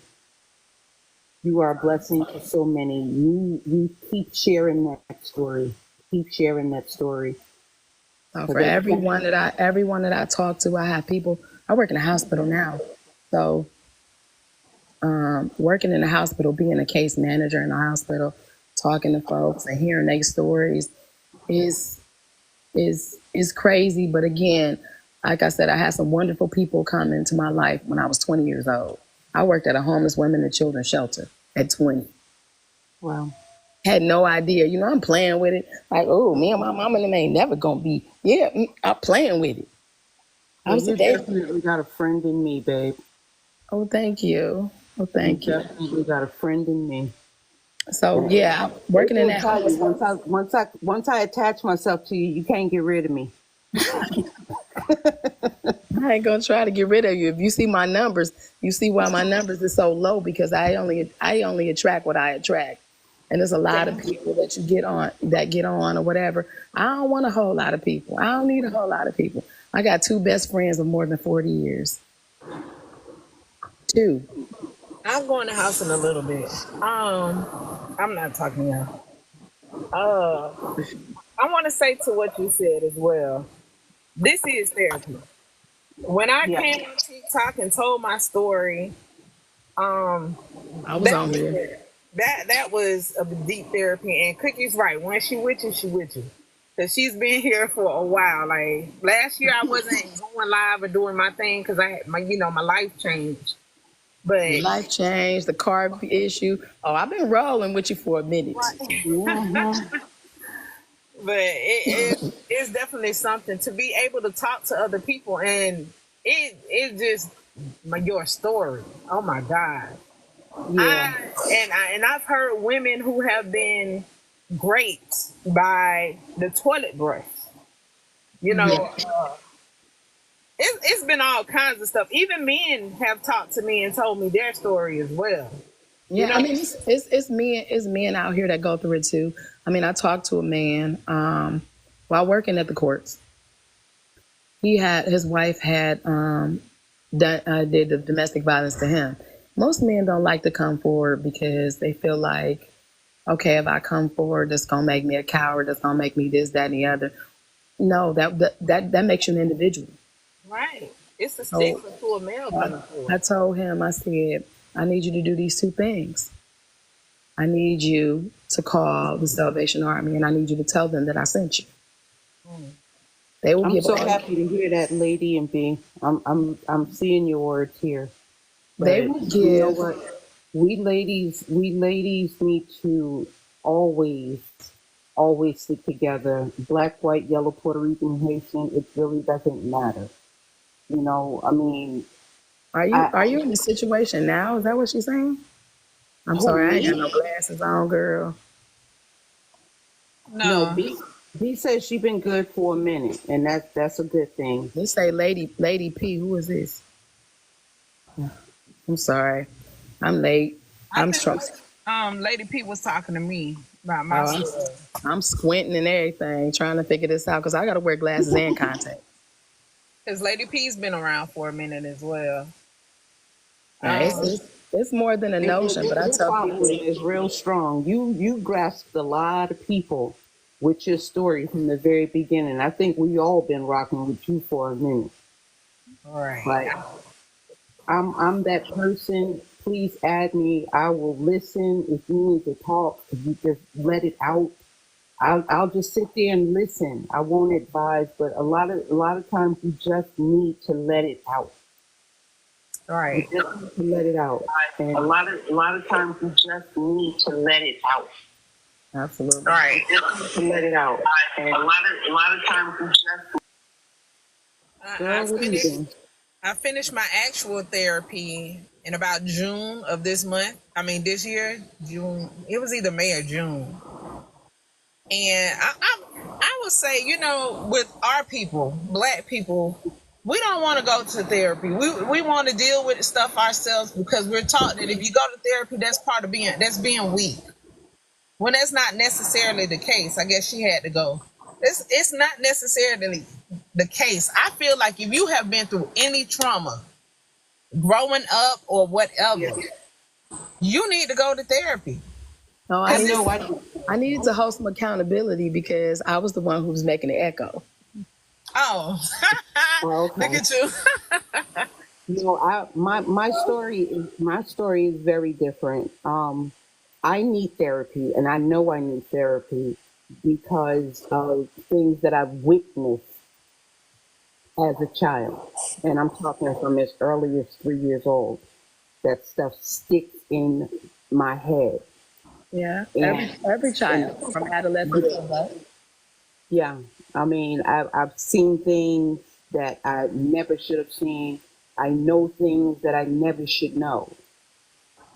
You are a blessing to so many. You keep sharing that story. Keep sharing that story. So So for everyone that I talk to, I have people. I work in a hospital now, so working in a hospital, being a case manager in a hospital, talking to folks and hearing their stories is crazy. But again, like I said, I had some wonderful people come into my life when I was 20 years old. I worked at a homeless women and children shelter at 20. Wow. Had no idea. I'm playing with it. Like, oh, me and my mama and them ain't never gonna be. Yeah, I'm playing with it. I Well, was a you day. definitely got a friend in me, babe. Oh, thank you. Oh, You thank you. definitely got a friend in me. So yeah, I'm working in that Tell you, homeless. once I attach myself to you, you can't get rid of me. I ain't gonna try to get rid of you. If you see my numbers, you see why my numbers is so low, because I only attract what I attract. And there's a lot of people that get on or whatever. I don't want a whole lot of people. I don't need a whole lot of people. I got two best friends of more than 40 years. Two. I'll go in the house in a little bit. I'm not talking to y'all. I want to say to what you said as well. This is therapy. When I Yeah. came on TikTok and told my story, I was that on was here. that was a deep therapy. And Cookie's right. When she with you, she with you. Cause she's been here for a while. Like last year, I wasn't going live or doing my thing because I had my life changed. Your But life changed, the car issue. Oh, I've been rolling with you for a minute. Mm-hmm. but it's definitely something to be able to talk to other people, and it just your story. Oh my God. Yeah. I've heard women who have been raped by the toilet brush. Yeah. It's been all kinds of stuff. Even men have talked to me and told me their story as well. Yeah, I mean, it's men out here that go through it too. I mean, I talked to a man while working at the courts. His wife had did the domestic violence to him. Most men don't like to come forward because they feel like, okay, if I come forward, that's gonna make me a coward. That's gonna make me this, that, and the other. No, that makes you an individual. Right. It's a So stigma to a male coming I forward. told him, I said, I need you to do these two things. I need you to call the Salvation Army, and I need you to tell them that I sent you. They will I'm give so all, happy to hear that, Lady and B. I'm seeing your words here. they But will you know give. what? We ladies need to always, always stick together. Black, white, yellow, Puerto Rican, Haitian, it really doesn't matter. I mean, Are I you in the situation now? Is that what she's saying? I'm who sorry, I ain't got me? no glasses on, girl. No, No. B says she been good for a minute, and that's a good thing. They say Lady P. Who is this? I'm sorry. I'm late. I I'm think strong. Lady P was talking to me about my Oh, story. I'm squinting and everything, trying to figure this out because I got to wear glasses and contacts. Because Lady P's been around for a minute as well. Now, it's more than a notion, but I Your tell people, following is real strong. You grasped a lot of people with your story from the very beginning. I think we all been rocking with you for a minute. Right. But I'm that person. Please add me. I will listen. If you need to talk, if you just let it out. I'll just sit there and listen. I won't advise, but a lot of times you just need to let it out. Right. You just need to let it out. And a lot of times you just need to let it out. absolutely. Right. You just need to let it out. And a lot of times you just girl, what are you doing? I finished my actual therapy in about June of this month. I mean, this year, June. It was either May or June. And I would say, you know, with our people, Black people, we don't want to go to therapy. We want to deal with stuff ourselves because we're taught that if you go to therapy, that's part of being weak. When that's not necessarily the case. I guess she had to go. It's not necessarily the case. I feel like if you have been through any trauma, growing up or whatever, you need to go to therapy. No, I know. I needed to host some accountability because I was the one who was making the echo. Oh, Okay. look at you. You know, my story is very different. I need therapy, and I know I need therapy because of things that I've witnessed as a child, and I'm talking from as early as 3 years old. That stuff sticks in my head. Yeah, And every child from adolescence to adult. yeah, I mean, I've seen things that I never should have seen. I know things that I never should know.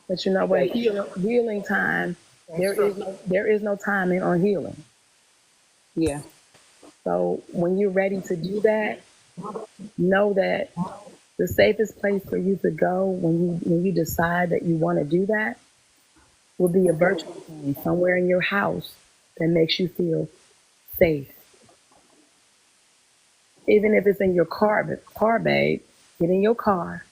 But you know what? Healing time. There is no timing on healing. Yeah. So when you're ready to do that, know that the safest place for you to go when you decide that you want to do that will be a virtual thing somewhere in your house that makes you feel safe. Even if it's in your car, babe, get in your car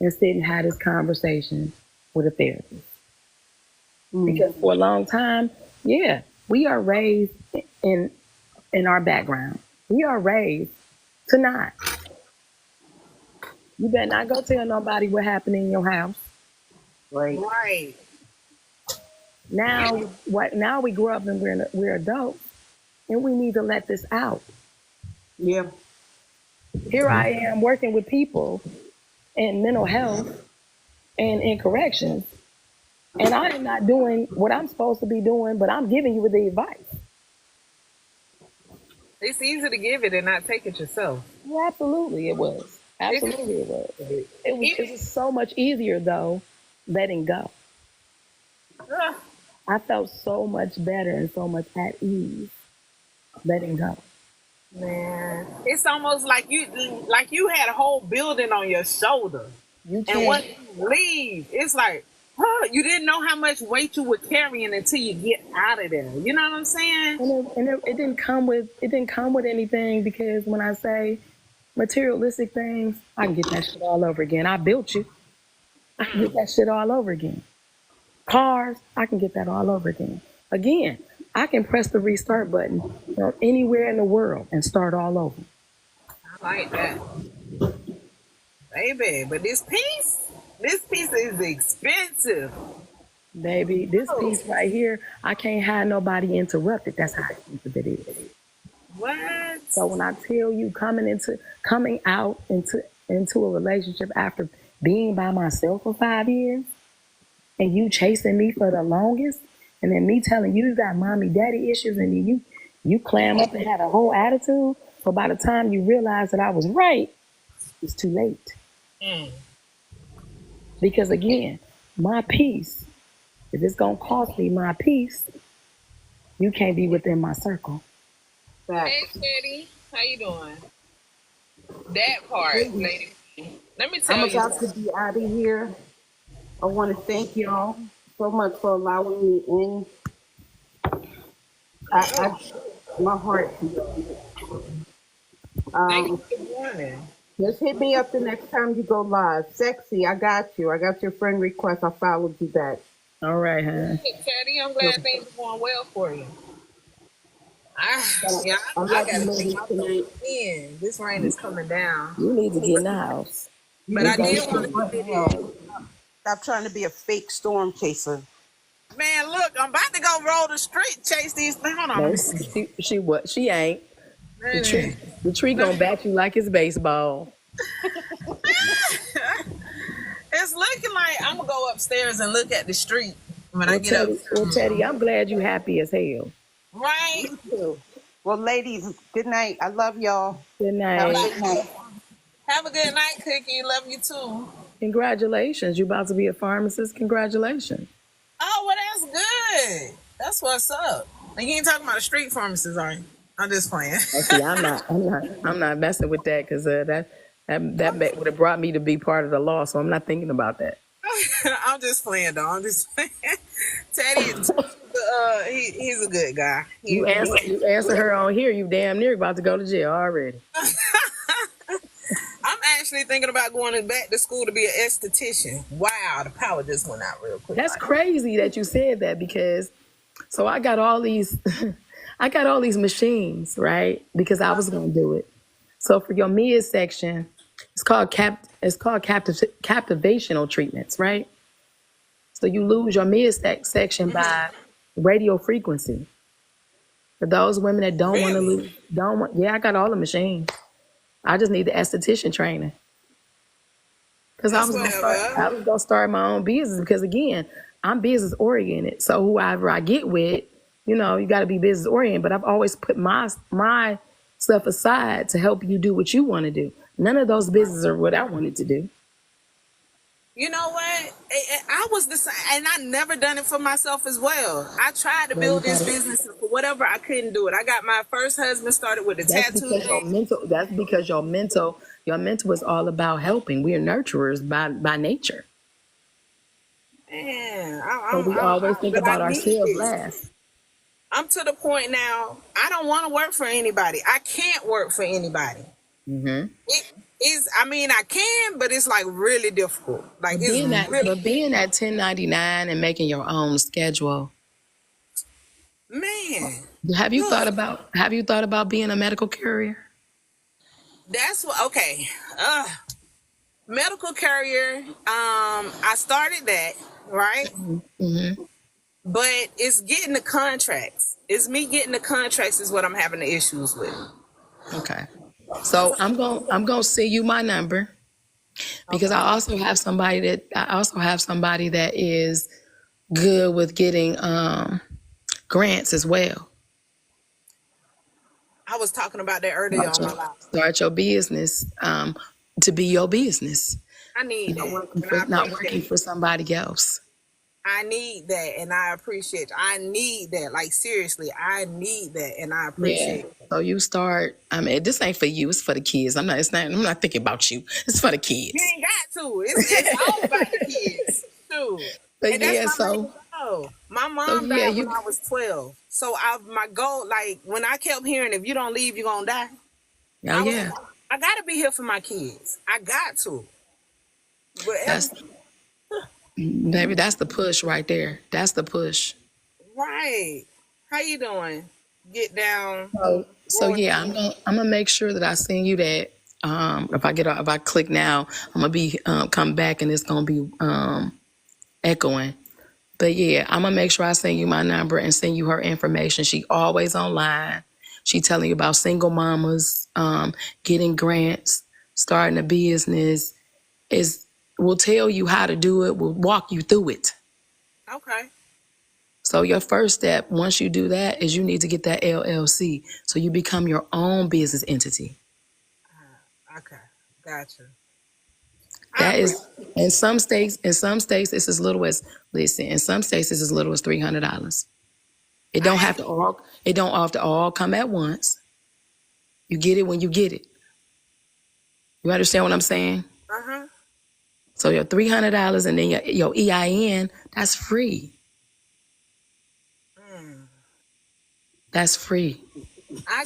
and sit and have this conversation with a therapist. Because for a long time, yeah, we are raised in our background. We are raised to not. You better not go tell nobody what happened in your house. Right. Right. Now we grow up and we're adults and we need to let this out. Yeah. Here I am working with people in mental health and in corrections, and I am not doing what I'm supposed to be doing, but I'm giving you the advice. It's easy to give it and not take it yourself. Well, absolutely, it was. Absolutely, it was. It was so much easier though, letting go. Ugh. I felt so much better and so much at ease letting go. Man, it's almost like you had a whole building on your shoulder, You and can't. once you leave, it's like, you didn't know how much weight you were carrying until you get out of there. You know what I'm saying? And it didn't come with anything because when I say materialistic things, I can get that shit all over again. I built you. I can get that shit all over again. Cars, I can get that all over again. Again, I can press the restart button from anywhere in the world and start all over. I like that, baby. But this piece is expensive. Baby, this piece right here, I can't have nobody interrupted. That's how expensive it is. What? So when I tell you coming out into a relationship after being by myself for 5 years, and you chasing me for the longest, and then me telling you got mommy daddy issues, and then you clam up and have a whole attitude, but by the time you realize that I was right, it's too late. Because again, my peace, if it's gonna cost me my peace, you can't be within my circle. Hey, Teddy, how you doing? That part, lady. Let me tell I'm you. about to be out of here. I want to thank y'all so much for allowing me in. My heart. Thank you Um, for joining. just hit me up the next time you go live. Sexy, I got you. I got your friend request. I followed you back. All right, huh? Hey, Teddy, I'm glad things are going well for you. Yeah, I I love gotta you take ladies myself tonight. in. This rain is coming down. You need to get in the house. But You I guys did are want to right say now. this. Stop trying to be a fake storm chaser. Man, look, I'm about to go roll the street, chase these. Hold on, let No, me see. she what? She ain't. The tree, Man. the tree gonna bat you like it's baseball. It's looking like I'm gonna go upstairs and look at the street when I Well, get up. Teddy, I'm glad you happy as hell. Right? You too. Well, ladies, good night. I love y'all. Good Have a night. good night. Have a good night, Cookie. Love you too. Congratulations. You about to be a pharmacist. Congratulations. Oh, well, that's good. That's what's up. And you ain't talking about a street pharmacist, are you? I'm just playing. Oh, see, I'm not messing with that because that would have brought me to be part of the law. So I'm not thinking about that. I'm just playing, though. I'm just playing. Teddy, he's a good guy. You answer her on here. You damn near about to go to jail already. I'm actually thinking about going back to school to be an esthetician. Wow, the power just went out real quick. That's crazy that you said that because so I got all these I got all these machines, right? Because I was gonna do it. So for your mid section, it's called captivational treatments, right? So you lose your mid section by radio frequency. For those women that don't want to Really? lose, I got all the machines. I just need the esthetician training. Because I That's was gonna start my own business because again, I'm business oriented. So whoever I get with, you got to be business oriented. But I've always put my stuff aside to help you do what you want to do. None of those businesses are what I wanted to do. You know what? I was the same, and I never done it for myself as well. I tried to build this business for whatever I couldn't do it. I got my first husband started with the That's tattoo because thing. That's because your mental is all about helping. We are nurturers by nature. Man, So we always think but I about need ourselves this. last. I'm to the point now. I don't want to work for anybody. I can't work for anybody. Mm-hmm. It is. I mean, I can, but it's like really difficult. Like But it's really, being at 1099 and making your own schedule. man. Have you Look, thought about being a medical carrier? that's what. Okay. Medical carrier. I started that right, Mm-hmm. but it's getting the contracts. It's me getting the contracts is what I'm having the issues with. Okay. So I'm gonna send you my number because I also have somebody that is good with getting grants as well. I was talking about that earlier on my live. Start your business to be your business. I need Not that. working And I not appreciate working for somebody else. I need that, and I appreciate. I need that. Like seriously, I need that, and I Yeah. appreciate it. So you start. I mean, this ain't for you. It's for the kids. I'm not thinking about you. It's for the kids. You ain't got to. It's all about the kids too. But And yeah, that's my main so goal. My mom yeah, died when I was 12. So my goal, like when I kept hearing, if you don't leave, you're gonna die. I gotta be here for my kids. I got to. But Baby, that's the push right there. That's the push. right. How you doing? Get down. So yeah, I'm gonna make sure that I send you that. If I click now, I'm gonna be come back and it's gonna be echoing. But yeah, I'm gonna make sure I send you my number and send you her information. She always online. She telling you about single mamas, getting grants, starting a business. We'll tell you how to do it. We'll walk you through it. Okay. So your first step, once you do that, is you need to get that LLC. So you become your own business entity. Okay. Gotcha. That is in some states it's as little as $300. It don't have to all come at once. You get it when you get it. You understand what I'm saying? Uh-huh. So your $300 and then your EIN, that's free. That's free. I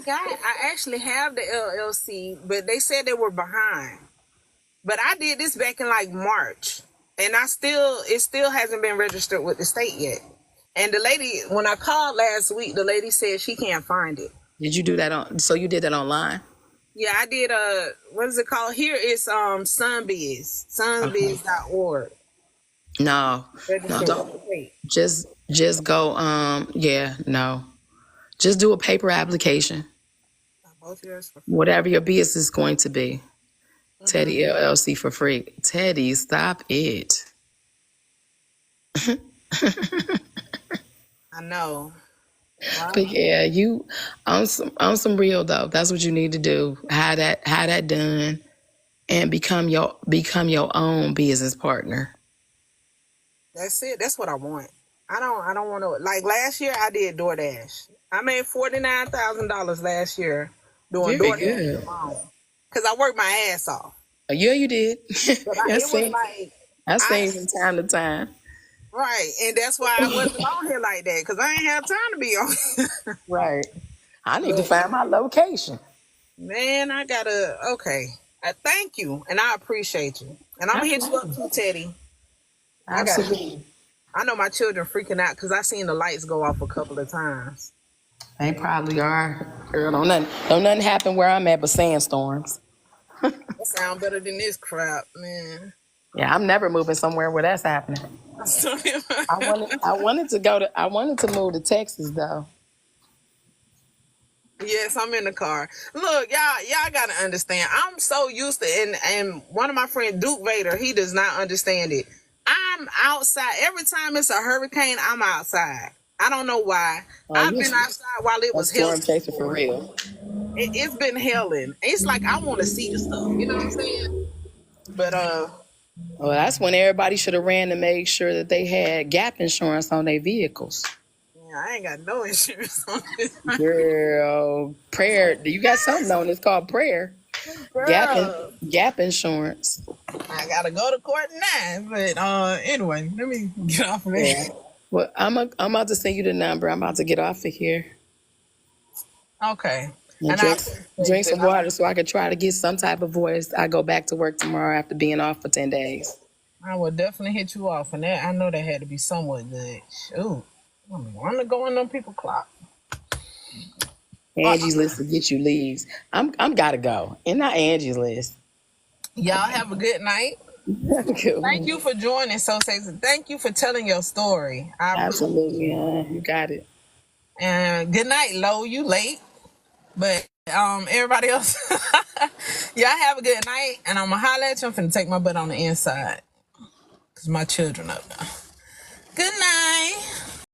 actually have the LLC, but they said they were behind. But I did this back in like March, and it still hasn't been registered with the state yet. And the lady, when I called last week, the lady said she can't find it. Did you do that so you did that online? Yeah, I did what is it called? Here it's Sunbiz, sunbiz.org. No, don't. Just go, just do a paper application. Whatever your business is going to be. Teddy LLC for free. Teddy, stop it. I know. But yeah, on some real though. That's what you need to do. Have that done, and become your own business partner. That's it. That's what I want. I don't want to, like last year I did DoorDash. I made $49,000 last year doing Very DoorDash good. alone. Cause I worked my ass off. Yeah, you did. But it was like I seen from time to time. right, and that's why I wasn't on here like that, cause I ain't have time to be on here. Right. I need to find my location. Man, I gotta. Okay, thank you, and I appreciate you, and I'm gonna hit you up too, Teddy. Absolutely. I know my children freaking out because I seen the lights go off a couple of times. They probably are. Girl, don't nothing happen where I'm at but sandstorms. That sound better than this crap, man. Yeah, I'm never moving somewhere where that's happening. I wanted to move to Texas though. Yes, I'm in the car. Look, y'all gotta understand. I'm so used to and one of my friends, Duke Vader, he does not understand it. I'm outside. Every time it's a hurricane, I'm outside. I don't know why. I've been outside while it was hailing. For real. It's been hailing. It's like I want to see the stuff. You know what I'm saying? But well, that's when everybody should have ran to make sure that they had gap insurance on their vehicles. yeah, I ain't got no insurance on this. Girl, prayer. You got something on it's called prayer. Girl. Gap insurance. I gotta go to court now. But anyway, let me get off of there. Yeah. Well, I'm about to send you the number. I'm about to get off of here. Okay. And drink some water so I can try to get some type of voice. I go back to work tomorrow after being off for 10 days. I will definitely hit you off, and that I know that had to be somewhat good. Shoot, I'm going to go on them people clock. Angie's List to get you leaves. I'm gotta go. And not Angie's List. Y'all have a good night. Thank you for joining, So Sexy. Thank you for telling your story. Absolutely, you got it. And good night, Lo. You late, but everybody else, y'all have a good night. And I'm gonna holler at you. I'm finna take my butt on the inside, cause my children up now.